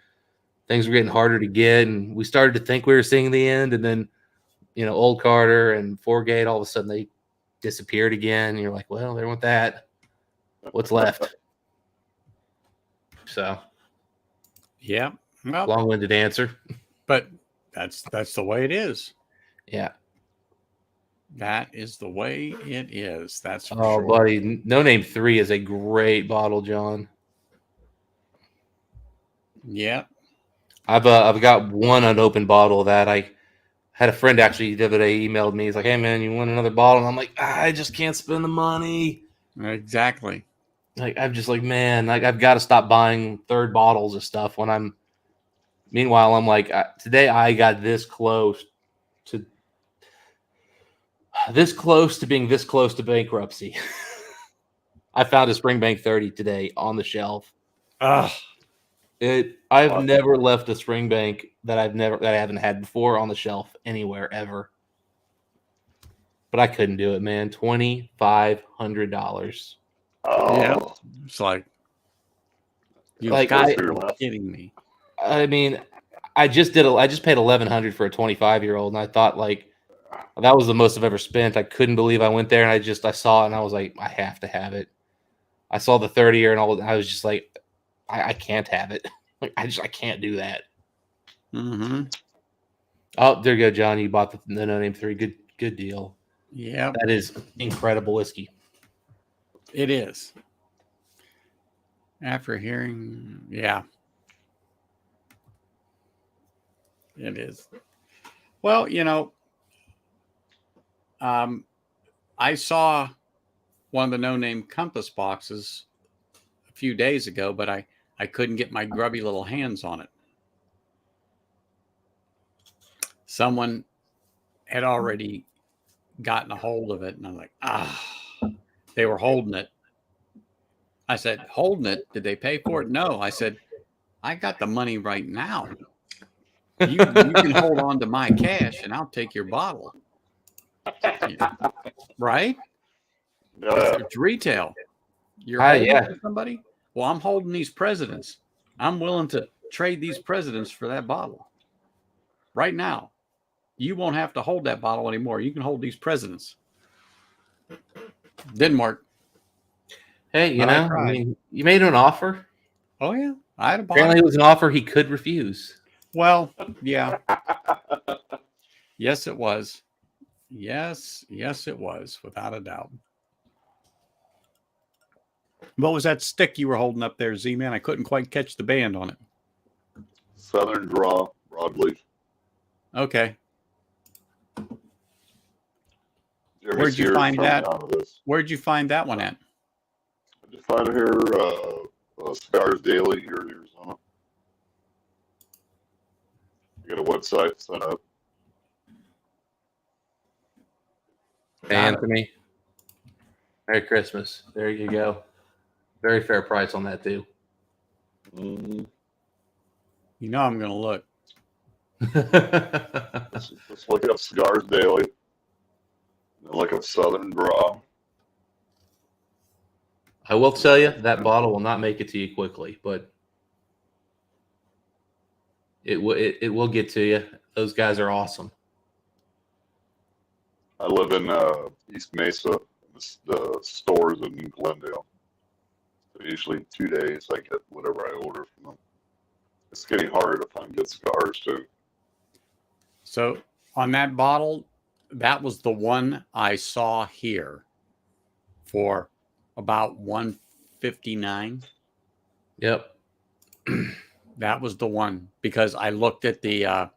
things were getting harder to get. And we started to think we were seeing the end. And then, Old Carter and Foregate, all of a sudden they disappeared again. And you're like, well, there went that. What's left? So, yeah. Well, long-winded answer. But that's the way it is. Yeah. That is the way it is. That's for Oh, sure. buddy. No Name 3 is a great bottle, John. Yeah. I've got one unopened bottle that I had a friend actually the other day emailed me. He's like, "Hey man, you want another bottle?" And I'm like, "I just can't spend the money." Exactly. Like I'm just like, man, like I've got to stop buying third bottles of stuff when I'm. Meanwhile, I'm like, today I got this close to being this close to bankruptcy. I found a Springbank 30 today on the shelf. Ugh. I've never left a Springbank that I haven't had before on the shelf anywhere ever. But I couldn't do it, man. $2,500. Oh, Yeah. It's like you're kidding me. I mean, I just paid $1,100 for a 25-year-old, and I thought like that was the most I've ever spent. I couldn't believe I went there and I saw it and I was like, I have to have it. I saw the 30-year and I was just like, I can't have it. Like I can't do that. Mm-hmm. Oh, there you go, John. You bought the No Name 3. Good deal. Yeah. That is incredible whiskey. It is. After hearing, yeah. It is. Well, I saw one of the No Name Compass boxes a few days ago, but I couldn't get my grubby little hands on it. Someone had already gotten a hold of it, and I'm like, they were holding it. I said, holding it? Did they pay for it? No. I said, I got the money right now. You can hold on to my cash, and I'll take your bottle. Yeah. Right? It's retail. You're holding it to somebody? Well, I'm holding these presidents. I'm willing to trade these presidents for that bottle. Right now. You won't have to hold that bottle anymore. You can hold these presidents. Didn't work. Hey, you made him an offer. Oh, yeah. I had a bottle. Apparently it was an offer he could refuse. Well, yeah. Yes, it was. Yes, it was, without a doubt. What was that stick you were holding up there, Z-Man? I couldn't quite catch the band on it. Southern Draw Broadleaf. Okay. Where'd you find that? Where'd you find that one at? I just find it here, Cigars Daily. Your website set up. Hey, Anthony. Merry Christmas. There you go. Very fair price on that too. Mm, You know I'm going to look. let's look up cigars daily. Look up Southern Draw. I will tell you that bottle will not make it to you quickly, but it will get to you. Those guys are awesome. I live in East Mesa. The stores in Glendale. So usually 2 days I get whatever I order from them. It's getting harder to find good cigars too. So on that bottle, that was the one I saw here for about $159. Yep. That was the one because I looked at the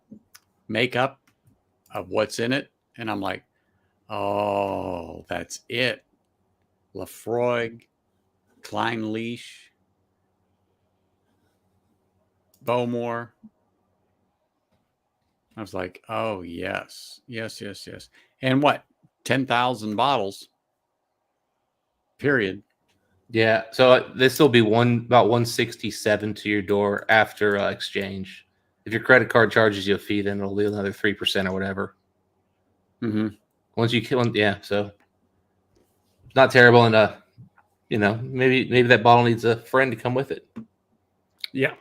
makeup of what's in it, and I'm like, oh, that's it. Lafroig, Klein Leash, Bowmore. I was like, oh, yes. And what? 10,000 bottles, period. Yeah. So this will be about 167 to your door after exchange. If your credit card charges you a fee, then it'll be another 3% or whatever. Mm-hmm. Once you kill, yeah. So not terrible, and maybe that bottle needs a friend to come with it. Yeah,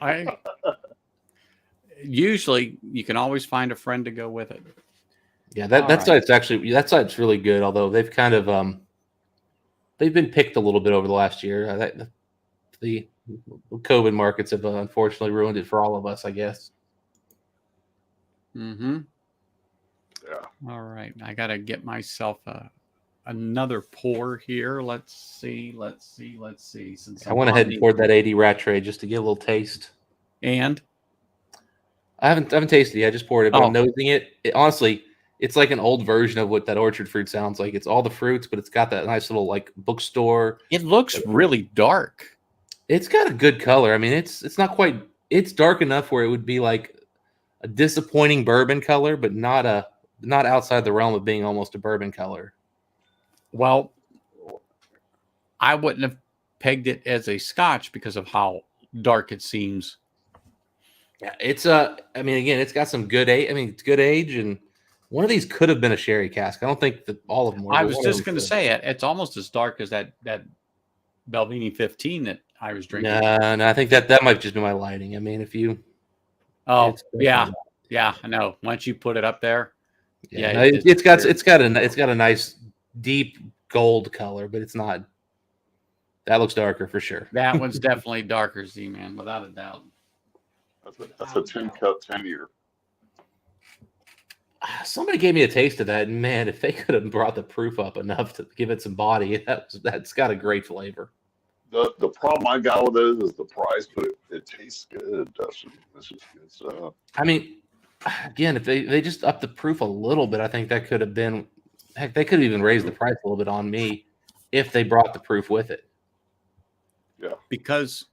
usually you can always find a friend to go with it. Yeah, that's why it's really good. Although they've kind of they've been picked a little bit over the last year. The COVID markets have unfortunately ruined it for all of us, I guess. Mm-hmm. Yeah. All right, I got to get myself another pour here. Let's see. Since I went ahead and poured that 80 rat tray just to get a little taste. And I haven't tasted it yet. I just poured it, but I'm nosing it. Honestly, it's like an old version of what that orchard fruit sounds like. It's all the fruits, but it's got that nice little like bookstore. it looks really dark. It's got a good color. I mean, it's not quite. It's dark enough where it would be like a disappointing bourbon color, but not outside the realm of being almost a bourbon color. Well, I wouldn't have pegged it as a Scotch because of how dark it seems. Yeah, it's I mean, again, it's got some good age. I mean, it's good age, and one of these could have been a sherry cask. I don't think that all of them were. I was just going to say it's almost as dark as that Belvini 15 that I was drinking. No, I think that might just be my lighting. I mean, if you, yeah, I know. Once you put it up there, it's got a nice deep gold color, but it's not. That looks darker for sure. That one's definitely darker, Z-Man, without a doubt. That's a 10 cup 10 year. Somebody gave me a taste of that, and man, if they could have brought the proof up enough to give it some body, that's got a great flavor. The problem I got with it is the price, but it tastes good, Dustin. This is good stuff. I mean, again, if they just upped the proof a little bit, I think that could have been. Heck, they could have even raised the price a little bit on me if they brought the proof with it. Yeah. Because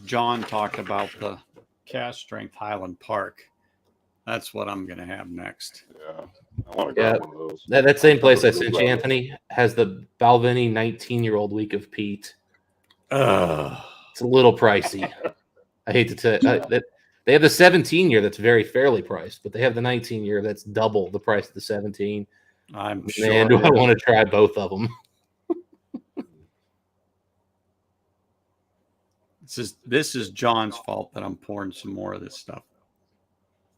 John talked about the cast strength Highland Park. That's what I'm going to have next. Yeah. I want to grab one of those. That same place I sent you, Anthony, has the Balvenie 19-year-old week of peat. It's a little pricey. I hate to tell you. They have the 17-year that's very fairly priced, but they have the 19-year that's double the price of the 17. I'm sure. Man, do I want to try both of them. This is John's fault that I'm pouring some more of this stuff.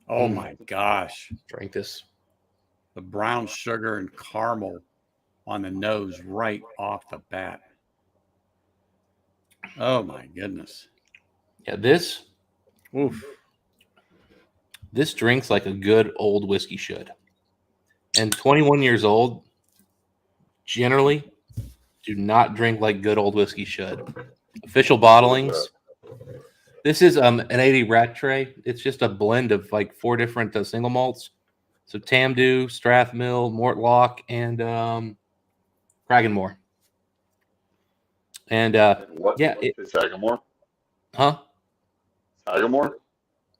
Oh my gosh. Drink this. The brown sugar and caramel on the nose right off the bat. Oh my goodness. Yeah, this drinks like a good old whiskey should. And 21 years old generally do not drink like good old whiskey should. Official bottlings. This is an 80 rat tray. It's just a blend of like 4 different single malts. So Tamdu, Strathmill, Mortlock, and Cragganmore. And Sagamore? Huh? Sagamore?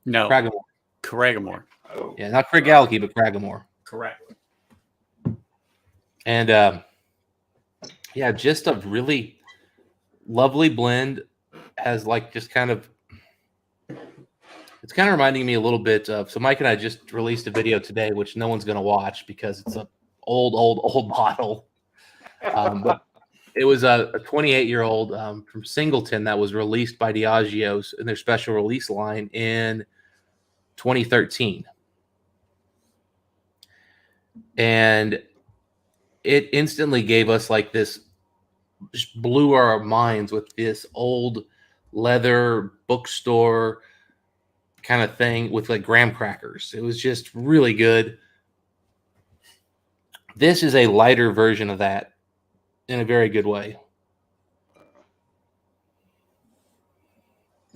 No. Cragganmore. Cragganmore. Oh, Yeah, not Craigellachie, but Craggamore. Correct. And yeah, just a really lovely blend. Has like just kind of, it's kind of reminding me a little bit of. So Mike and I just released a video today, which no one's going to watch because it's a old bottle. But it was a 28-year-old from Singleton that was released by Diageo's in their special release line in 2013. And it instantly gave us like this, just blew our minds with this old leather bookstore kind of thing with like graham crackers. It was just really good. This is a lighter version of that in a very good way.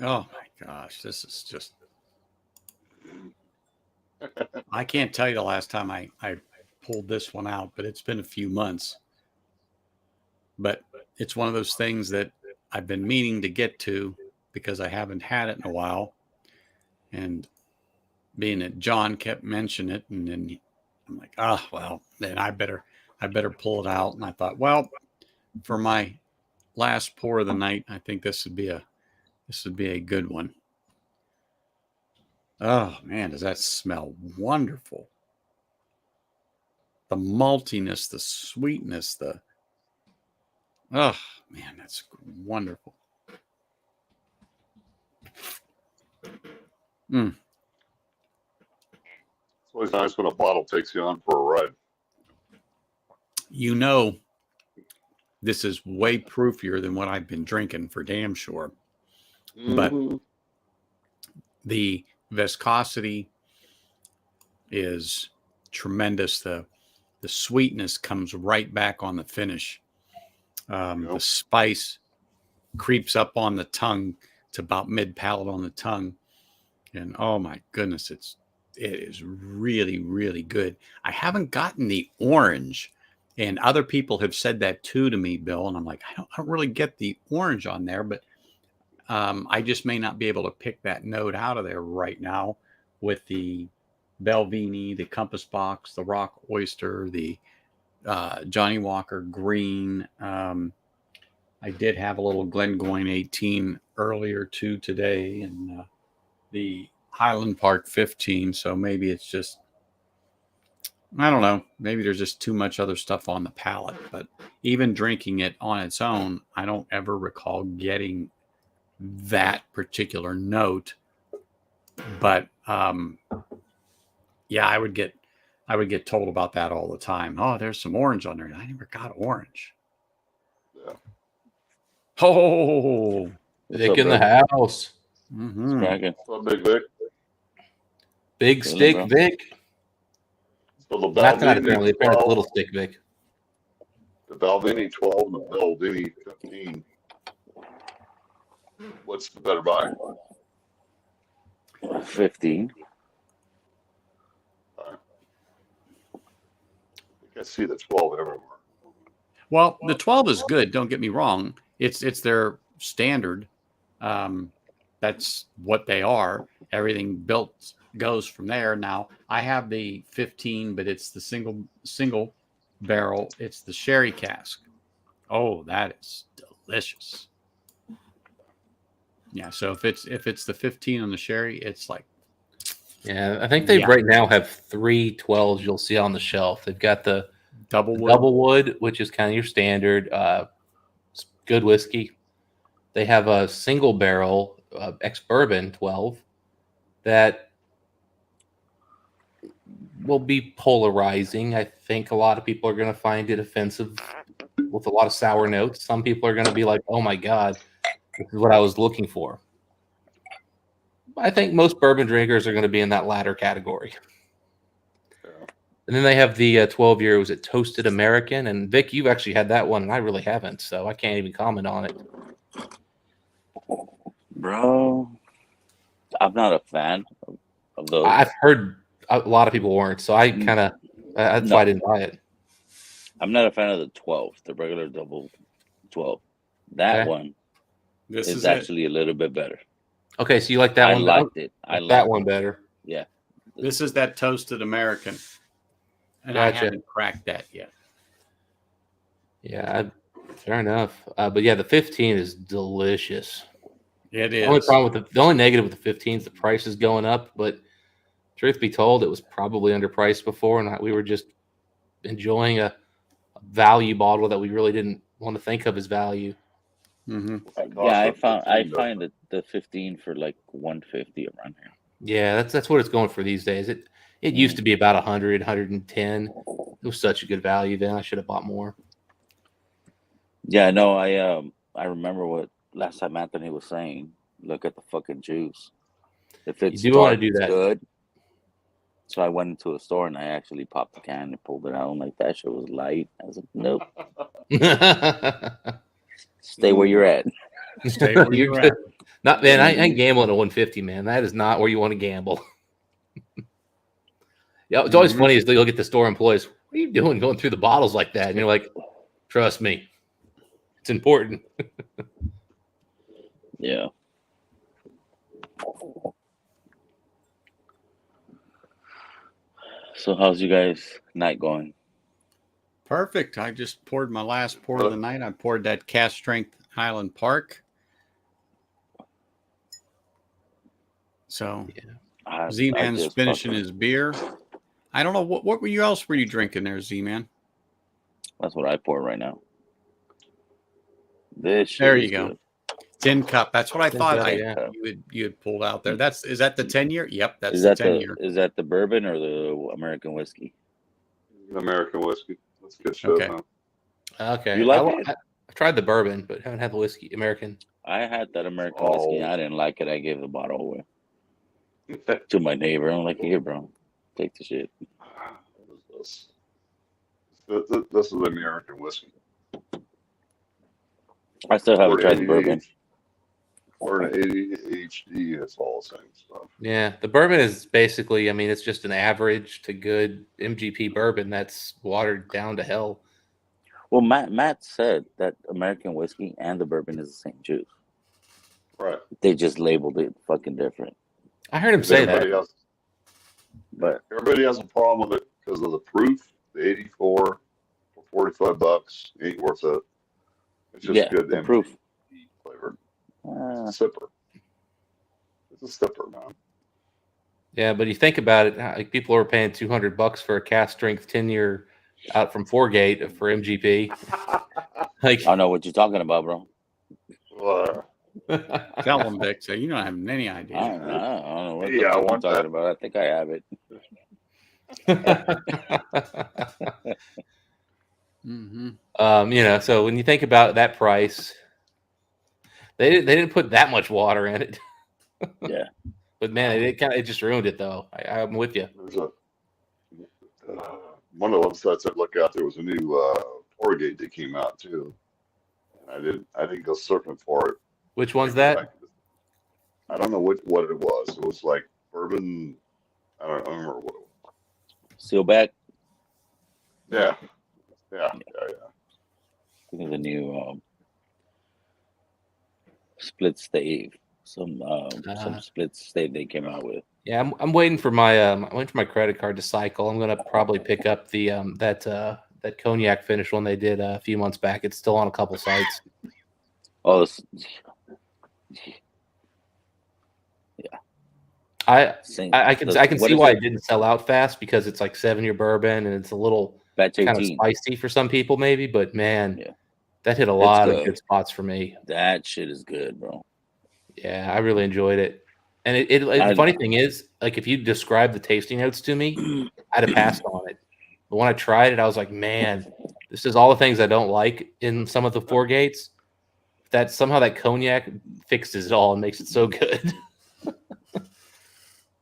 Oh my gosh, this is just. I can't tell you the last time I pulled this one out, but it's been a few months. But it's one of those things that I've been meaning to get to because I haven't had it in a while. And being that John kept mentioning it, and then I'm like, well, then I better pull it out. And I thought, well, for my last pour of the night, I think this would be a good one. Oh man, does that smell wonderful? The maltiness, the sweetness, oh man, that's wonderful. It's always nice when a bottle takes you on for a ride. You know, this is way proofier than what I've been drinking for damn sure. But the viscosity is tremendous. The sweetness comes right back on the finish. The spice creeps up on the tongue to about mid palate on the tongue. And oh my goodness, it is really, really good. I haven't gotten the orange, and other people have said that too to me, Bill. And I'm like, I don't really get the orange on there, but I just may not be able to pick that note out of there right now with the Belvini, the Compass Box, the Rock Oyster, the Johnny Walker Green. I did have a little Glengoyne 18 earlier too today, and the Highland Park 15. So maybe it's just, I don't know. Maybe there's just too much other stuff on the palate. But even drinking it on its own, I don't ever recall getting that particular note. But yeah, I would get told about that all the time. Oh, there's some orange on there. I never got orange. Yeah. Oh, Vic in the house. mm-hmm. What's Big Vic? Big Really, stick bro? Vic. So the Not tonight, Balvenie apparently. Apparently, 12, little stick Vic. the Balvenie 12 and the Balvenie 15. What's the better buy? 15. I see the 12 everywhere. Well, the 12 is good. Don't get me wrong. It's their standard. That's what they are. Everything built goes from there. Now I have the 15, but it's the single barrel. It's the sherry cask. Oh, that is delicious. Yeah. So if it's the 15 on the sherry, it's like, Yeah, I think they right now have 3 12s you'll see on the shelf. They've got the double wood, which is kind of your standard good whiskey. They have a single barrel ex-bourbon 12 that will be polarizing. I think a lot of people are going to find it offensive with a lot of sour notes. Some people are going to be like, oh my God, this is what I was looking for. I think most bourbon drinkers are going to be in that latter category. And then they have the 12 year, was it Toasted American? And Vic, you've actually had that one, and I really haven't, so I can't even comment on it. Bro, I'm not a fan of those. I've heard a lot of people weren't, so I kind of, that's why I didn't buy it. I'm not a fan of the 12, the regular double 12. That Okay. one this is actually a little bit better. Okay, so you like that I one? liked it. I like liked that one better. Yeah. This is that toasted American, and I Gotcha. haven't cracked that yet. Yeah, fair enough. But yeah, the 15 is delicious. It The only is. problem with the only negative with the 15 is the price is going up. But truth be told, it was probably underpriced before, and we were just enjoying a value bottle that we really didn't want to think of as value. Mm-hmm. Yeah, I $15. find the 15 for like 150 around here. Yeah, that's what it's going for these days. It used to be about 100, 110. It was such a good value then. I should have bought more. Yeah, no, I remember what last time Anthony was saying. Look at the fucking juice. If it's do wanna dark, do it's that. good. So I went into a store and I actually popped the can and pulled it out. I'm like, that shit was light. I was like, nope, stay where you're at. Stay where You're you're good. at. Not man, I ain't gambling at 150, man. That is not where you want to gamble. Yeah, it's always Mhm. funny is they look at the store employees. What are you doing going through the bottles like that? And you're like, trust me, it's important. Yeah. So how's you guys' night going? Perfect. I just poured my last pour of the night. I poured that cast strength Highland Park. So I Z-Man's just finishing fucking- his beer. I don't know what were you else were you drinking there, Z-Man? That's what I pour right now. This shit There is you go. good. Tin cup. That's what I Tin thought. cup, I yeah. you had pulled out there. Is that the 10-year? Yep, that's Is the that 10-year. the bourbon or the American whiskey? American whiskey. That's good shit, Okay. man. Okay. You like it? I've tried the bourbon, but haven't had the whiskey. American. I had that American whiskey. Oh. I didn't like it. I gave the bottle away to my neighbor. I'm like, here, bro, take the shit. What is this? This is American whiskey. I still haven't tried the bourbon. Or an ADHD, it's all the same stuff. Yeah, the bourbon is basically, I mean, it's just an average to good MGP bourbon that's watered down to hell. Well, Matt said that American whiskey and the bourbon is the same juice. Right. They just labeled it fucking different. I heard him say Everybody that. else, But everybody has a problem with it because of the proof. The 84 for $45 ain't worth it. It's just yeah, good the MGP proof. flavor. It's a sipper. It's a sipper, man. Yeah, but you think about it, like people are paying $200 for a cast strength 10-year out from Foregate for MGP. Like, I don't know what you're talking about, bro. Tell them, Vic. So you don't have any idea. I don't know what Yeah, I you're want talking that. about. I think I have it. Mm-hmm. So when you think about that price, they didn't put that much water in it. Yeah. But man, it just ruined it though. I'm with you. There's a one of the websites I look out. There was a new Torgate that came out too. And I didn't go surfing for it. Which one's that? I don't know what it was. It was like bourbon. I don't remember what it was. Sealback. Yeah. I think the new split stave. Some split stave they came out with. Yeah, I'm waiting for my credit card to cycle. I'm gonna probably pick up the that cognac finish one they did a few months back. It's still on a couple sites. Oh, I can see why it didn't sell out fast because it's like 7-year bourbon and it's a little batch kind of 18. spicy for some people maybe, but man, Yeah. that hit a lot of good. good spots for me. That shit is good, bro. Yeah, I really enjoyed it. And the funny thing is, like if you describe the tasting notes to me, I'd have passed on it. But when I tried it, I was like, man, this is all the things I don't like in some of the Foregates. That somehow that cognac fixes it all and makes it so good.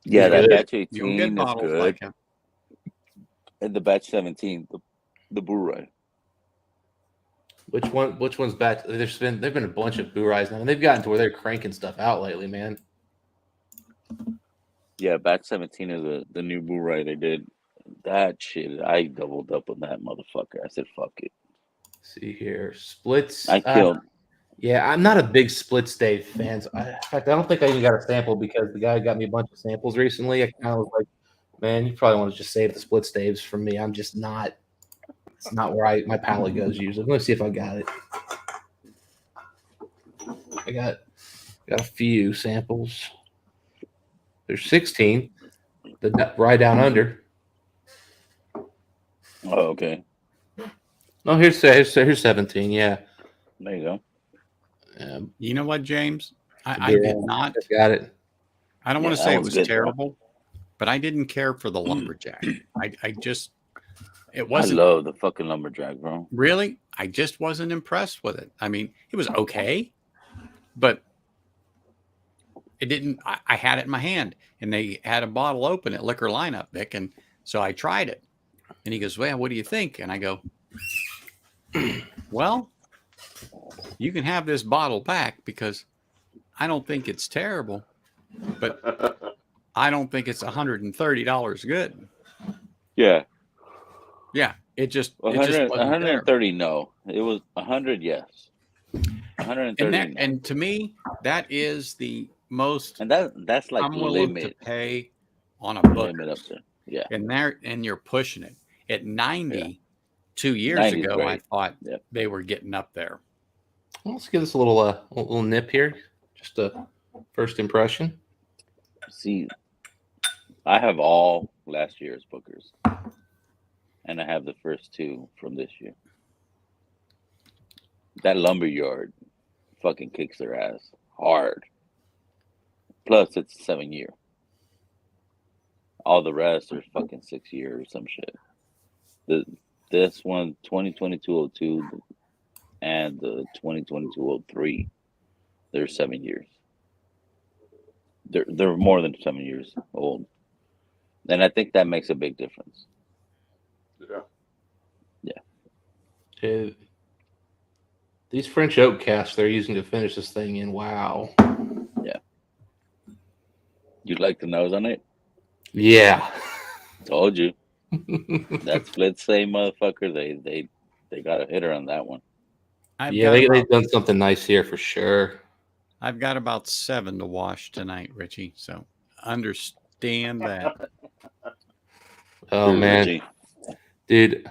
Yeah, that Good. batch You'll 18 get is bottles good. like him. And the batch 17, the Blu-ray. Which one's back? There've been a bunch of Blu-rays now, and they've gotten to where they're cranking stuff out lately, man. Yeah, batch 17 is the new Blu-ray they did. That shit, I doubled up on that motherfucker. I said, fuck it. See here, splits. I killed. Yeah, I'm not a big split stave fan. In fact, I don't think I even got a sample because the guy got me a bunch of samples recently. I kind of was like, Man, you probably want to just save the split staves from me. I'm just not. It's not where my palate goes usually. Let me see if I got it. I got a few samples. There's 16. The rye down under. Oh, okay. Oh, here's 17. Yeah. There you go. You know what, James? I did not. Got it. I don't want to Yeah, say that it one's was good, terrible, but I didn't care for the lumberjack. It I wasn't love the fucking lumberjack, bro. really. I just wasn't impressed with it. I mean, it was okay, but it didn't. I had it in my hand, and they had a bottle open at Liquor Lineup, Vic, and so I tried it. And he goes, "Well, what do you think?" And I go, "Well, you can have this bottle back because I don't think it's terrible, but I don't think it's $130 good." Yeah. Yeah, it just 100, wasn't 130, no. It was 100, yes. there. 130, And no. and to me, that is the most And that's like I'm willing to limit pay on a book. up there. Yeah. And you're pushing it. At 90, 2 years 90 is ago, I great. thought Yep. they were getting up there. Well, let's give this a little nip here. Just a first impression. See, I have all last year's Bookers. And I have the first two from this year. That Lumberyard fucking kicks their ass hard. Plus, it's a 7-year. All the rest are fucking 6 years or some shit. This one, 2022-02, and the 2022-03, they're 7 years. They're more than 7 years old. And I think that makes a big difference. These French oak casks they're using to finish this thing in. Wow. Yeah. You like the nose on it? Yeah. Told you. That split say motherfucker. They got a hitter on that one. They've done something nice here for sure. I've got about 7 to wash tonight, Richie. So understand that. Oh Dude, man, Richie. dude.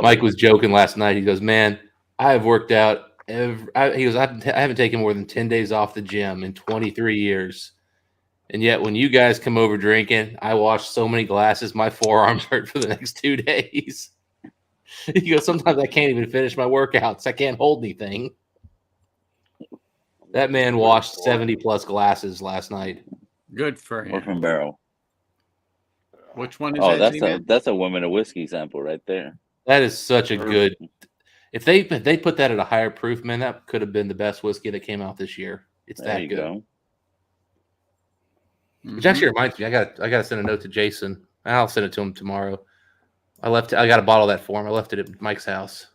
Mike was joking last night. He goes, "Man, I have worked out I haven't taken more than 10 days off the gym in 23 years. And yet when you guys come over drinking, I wash so many glasses, my forearms hurt for the next 2 days." He goes, "Sometimes I can't even finish my workouts. I can't hold anything." That man washed 70 plus glasses last night. Good for him. Orphan Barrel. Which one is Oh, that? that's a woman of whiskey sample right there. That is such a good. If they put that at a higher proof, man, that could have been the best whiskey that came out this year. It's There that you good. go. Which actually reminds me, I got to send a note to Jason. I'll send it to him tomorrow. I got a bottle of that for him. I left it at Mike's house.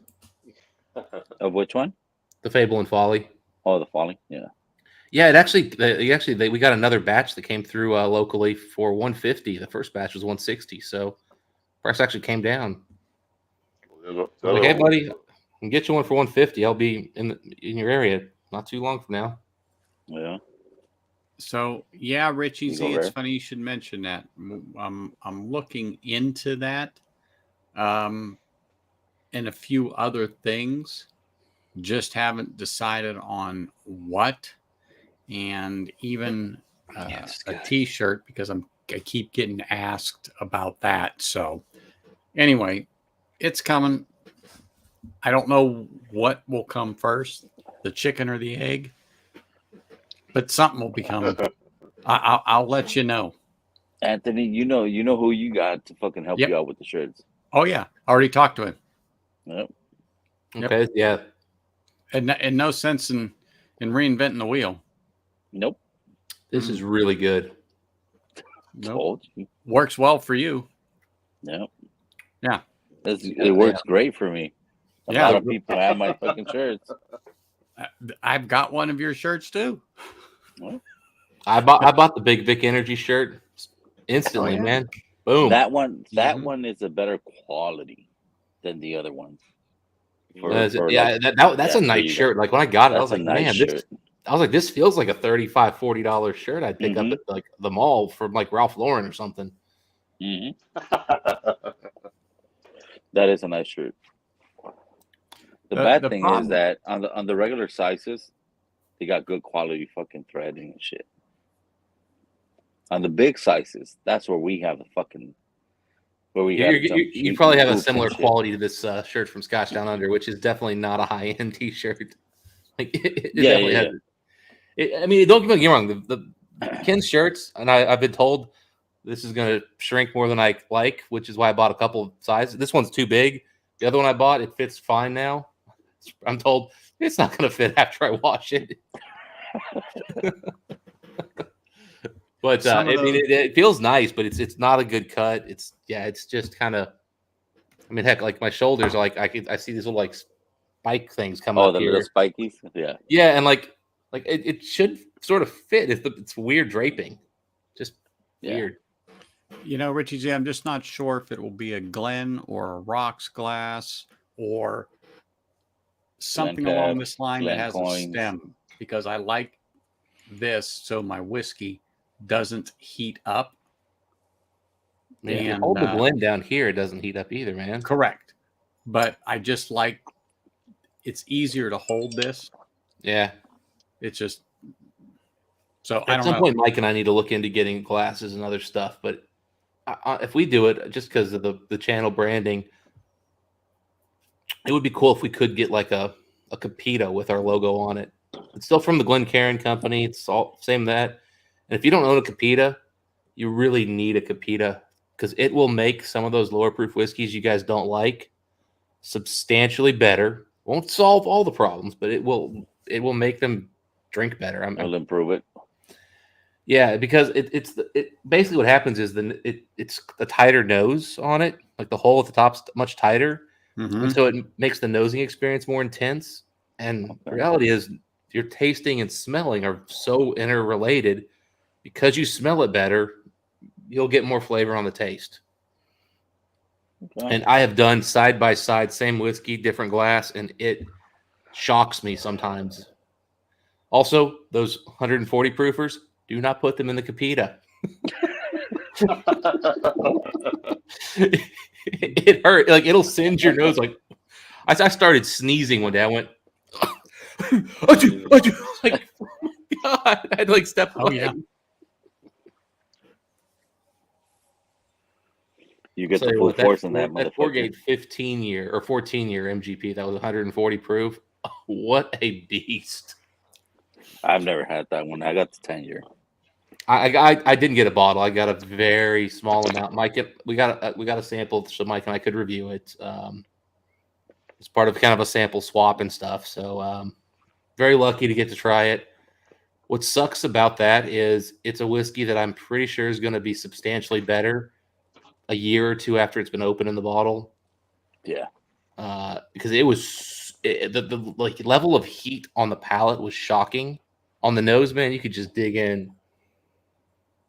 Of which one? The Fable and Folly. Oh, the Folly. Yeah. Yeah, we got another batch that came through locally for 150. The first batch was 160, so price actually came down. I was like, "Hey, buddy, I can get you one for 150. I'll be in your area not too long from now." Yeah. So yeah, Richie, You go it's there. funny you should mention that. I'm looking into that, and a few other things. Just haven't decided on what, and even a T-shirt because I keep getting asked about that. So anyway, it's coming. I don't know what will come first, the chicken or the egg, but something will be coming. I'll let you know. Anthony, you know who you got to fucking help Yep. you out with the shirts. Oh yeah, I already talked to him. Yep. Okay, yeah. And no sense in reinventing the wheel. Nope. This is really good. Nope. Told you. Works well for you. Yep. Yeah. It works great for me. A Yeah. lot of people have my fucking shirts. I've got one of your shirts too. I bought the Big Vic Energy shirt instantly, Oh, yeah. man. Boom. That one Mhm. one is a better quality than the other ones. That's a there nice you go. shirt. Like when I got it, I was That's a like, nice man, shirt. this feels like a $35-$40 shirt I'd pick up Mhm. at like the mall from like Ralph Lauren or something. Hmm. That is a nice shirt. The bad the thing problem, is that on the regular sizes, they got good quality fucking threading and shit. On the big sizes, that's where we have the fucking You probably have a hoops and similar shit. quality to this shirt from Scotch Down Under, which is definitely not a high end T-shirt. Like it Yeah, definitely yeah, has. I mean, don't get me wrong. The Ken's shirts, and I've been told this is going to shrink more than I like, which is why I bought a couple of sizes. This one's too big. The other one I bought, it fits fine now. I'm told it's not going to fit after I wash it. But Some I of mean, those- it feels nice, but it's not a good cut. It's just kind of. I mean, heck, like my shoulders are like I see these little like spike things coming Oh, up the here. little spikies. Yeah. Yeah, and like it should sort of fit. It's weird draping, just Yeah. weird. you know, Richie J, I'm just not sure if it will be a Glen or a rocks glass or something Glen along Cab, this line Glen that has Coins. a stem, because I like this so my whiskey doesn't heat up. Yeah, if you And, hold the blend down here, it doesn't heat up either, man. Correct. But I just like, it's easier to hold this. Yeah. It's just, so I At don't some know. point, Mike and I need to look into getting glasses and other stuff. But if we do it, just because of the channel branding, it would be cool if we could get like a Capita with our logo on it. It's still from the Glencairn company. It's all same that. And if you don't own a Capita, you really need a Capita because it will make some of those lower proof whiskeys you guys don't like substantially better. Won't solve all the problems, but it will make them drink better. It'll improve it. Yeah, because it's basically what happens is it's a tighter nose on it, like the hole at the top's much tighter, and so it makes the nosing experience more intense. And the reality is, your tasting and smelling are so interrelated. Because you smell it better, you'll get more flavor on the taste. Okay. And I have done side by side, same whiskey, different glass, and it shocks me sometimes. Also, those 140 proofers, do not put them in the Capita. It hurt. Like it'll singe your nose. Like I started sneezing one day. I went, achoo, achoo. Like, oh my God. I had to like step away. Oh, yeah. You get Tell the you full what, force in that that motherfucker. 15-year or 14-year MGP, that was 140 proof. What a beast. I've never had that one. I got the 10-year. I didn't get a bottle. I got a very small amount. Mike, we got a sample so Mike and I could review it. It's part of kind of a sample swap and stuff. So very lucky to get to try it. What sucks about that is it's a whiskey that I'm pretty sure is going to be substantially better a year or two after it's been opened in the bottle. Yeah. Because it was the like level of heat on the palate was shocking. On the nose, man, you could just dig in,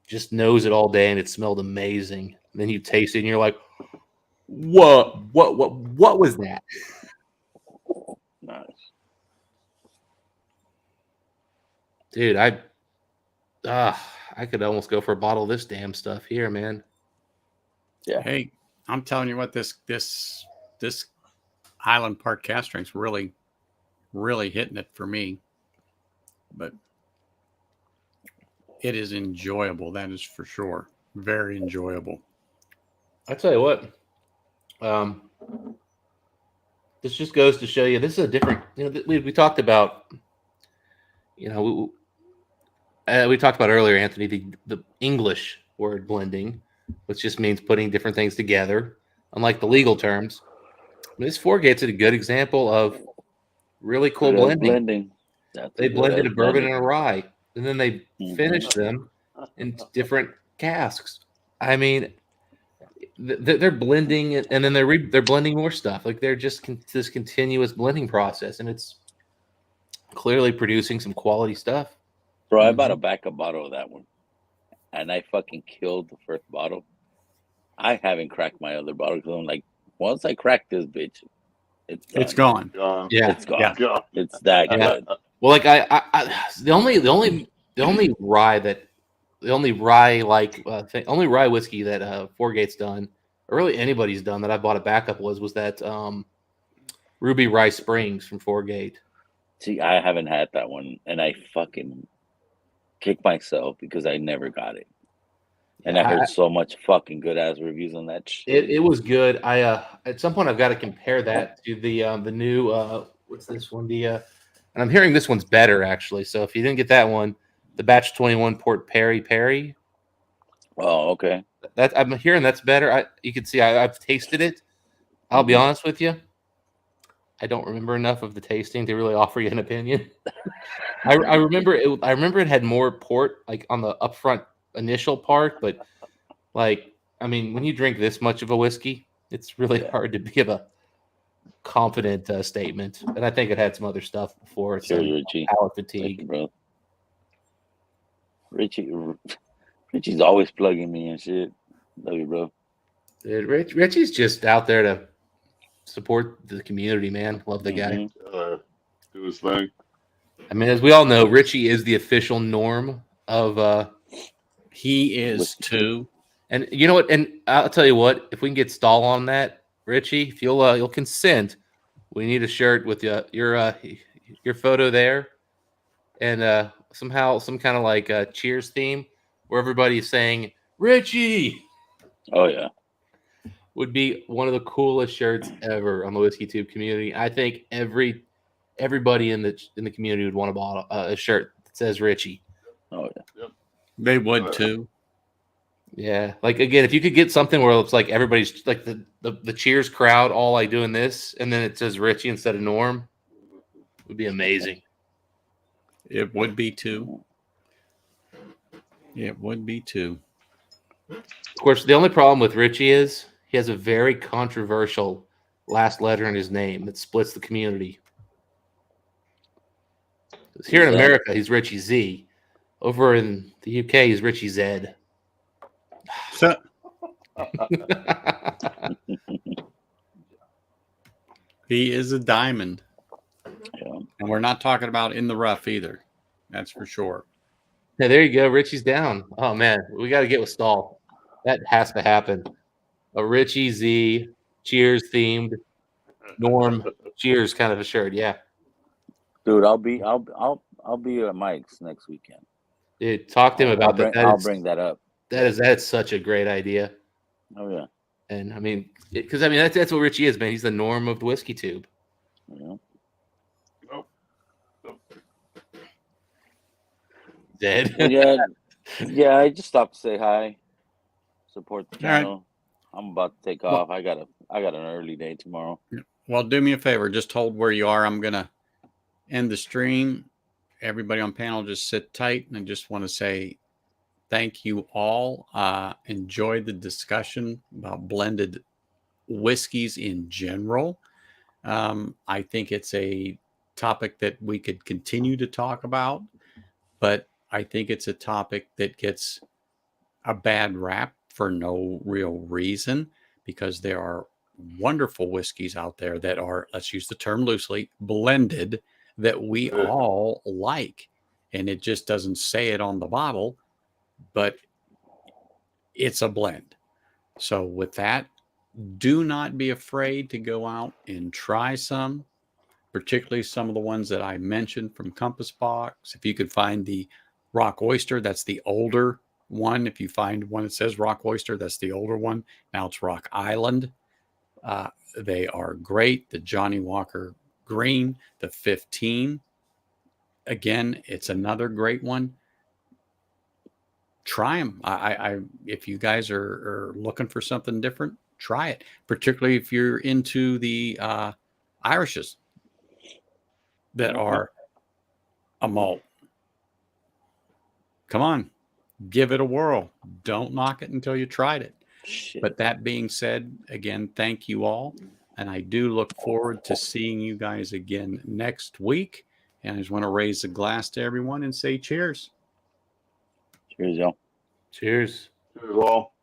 just nose it all day, and it smelled amazing. And then you taste it, and you're like, "What was that?" Nice. Dude, I could almost go for a bottle of this damn stuff here, man. Yeah. Hey, I'm telling you what, this Highland Park cast drink's really, really hitting it for me. But it is enjoyable. That is for sure. Very enjoyable. I tell you what, this just goes to show you this is a different. You know, we talked about. You know, we talked about earlier, Anthony, the English word blending, which just means putting different things together, unlike the legal terms. This Fourgate's a good example of really cool Good blending. They blended a good bourbon blending. and a rye, and then they Mhm. finished them in different casks. I mean, they're blending it, and then they're blending more stuff. Like they're just this continuous blending process, and it's clearly producing some quality stuff. Bro, I bought a backup bottle of that one, and I fucking killed the first bottle. I haven't cracked my other bottle because I'm like, once I crack this bitch, it's gone. Gone. Yeah, It's gone. Yeah. Gone. It's that Yeah. good. Well, like I the only rye that rye only rye whiskey that Fourgate's done, or really anybody's done that I bought a backup was that Ruby Rye Springs from Fourgate. See, I haven't had that one, and I fucking kick myself because I never got it. And I heard so much fucking good ass reviews on that shit. It was good. I at some point I've got to compare that to the new what's this one? And I'm hearing this one's better actually. So if you didn't get that one, the Batch 21 Port Perry. Oh, okay. That I'm hearing that's better. You can see I've tasted it. I'll be honest with you. I don't remember enough of the tasting to really offer you an opinion. I remember it. I remember it had more port like on the upfront initial part, but like I mean, when you drink this much of a whiskey, it's really hard to give a confident statement. And I think it had some other stuff before. It's Richie. Palate fatigue, bro. Richie's always plugging me and shit. Love you, bro. Dude, Richie's just out there to support the community, man. Love the guy. Do his thing. I mean, as we all know, Richie is the official norm of. He is too. And you know what? And I'll tell you what. If we can get Stahl on that, Richie, if you'll consent, we need a shirt with your photo there, and somehow some kind of like Cheers theme where everybody's saying Richie. Oh yeah. Would be one of the coolest shirts ever on the Whiskey Tube community. I think everybody in the community would want a shirt that says Richie. Oh yeah. Yep. They would too. Yeah, like again, if you could get something where it's like everybody's like the Cheers crowd all like doing this, and then it says Richie instead of Norm, would be amazing. It would be too. It would be too. Of course, the only problem with Richie is he has a very controversial last letter in his name that splits the community. Here in America, he's Richie Z. Over in the UK, he's Richie Zed. So, he is a diamond. Yeah. And we're not talking about in the rough either. That's for sure. Yeah, there you go. Richie's down. Oh, man. We got to get with Stahl. That has to happen. A Richie Z Cheers themed Norm Cheers kind of a shirt. Yeah. Dude, I'll be at Mike's next weekend. Dude, talk to him about that. I'll bring that up. That's such a great idea. Oh yeah. And I mean, because I mean that's what Richie is, man. He's the Norm of the Whiskey Tube. Yeah. Dead. Yeah. I just stopped to say hi, support the All right. channel. I'm about to take off. I got an early day tomorrow. Well, do me a favor. Just hold where you are. I'm going to end the stream. Everybody on panel, just sit tight. And I just want to say thank you all. Enjoyed the discussion about blended whiskeys in general. I think it's a topic that we could continue to talk about, but I think it's a topic that gets a bad rap for no real reason, because there are wonderful whiskeys out there that are, let's use the term loosely, blended, that we all like. And it just doesn't say it on the bottle, but it's a blend. So with that, do not be afraid to go out and try some, particularly some of the ones that I mentioned from Compass Box. If you could find the Rock Oyster, that's the older one. If you find one that says Rock Oyster, that's the older one. Now it's Rock Island. They are great. The Johnny Walker Green, the 15. Again, it's another great one. Try them. If you guys are looking for something different, try it. Particularly if you're into the Irishes that are a malt. Come on, give it a whirl. Don't knock it until you tried it. Shit. But that being said, again, thank you all. And I do look forward to seeing you guys again next week. And I just want to raise a glass to everyone and say cheers. Cheers, y'all. Cheers. Cheers all.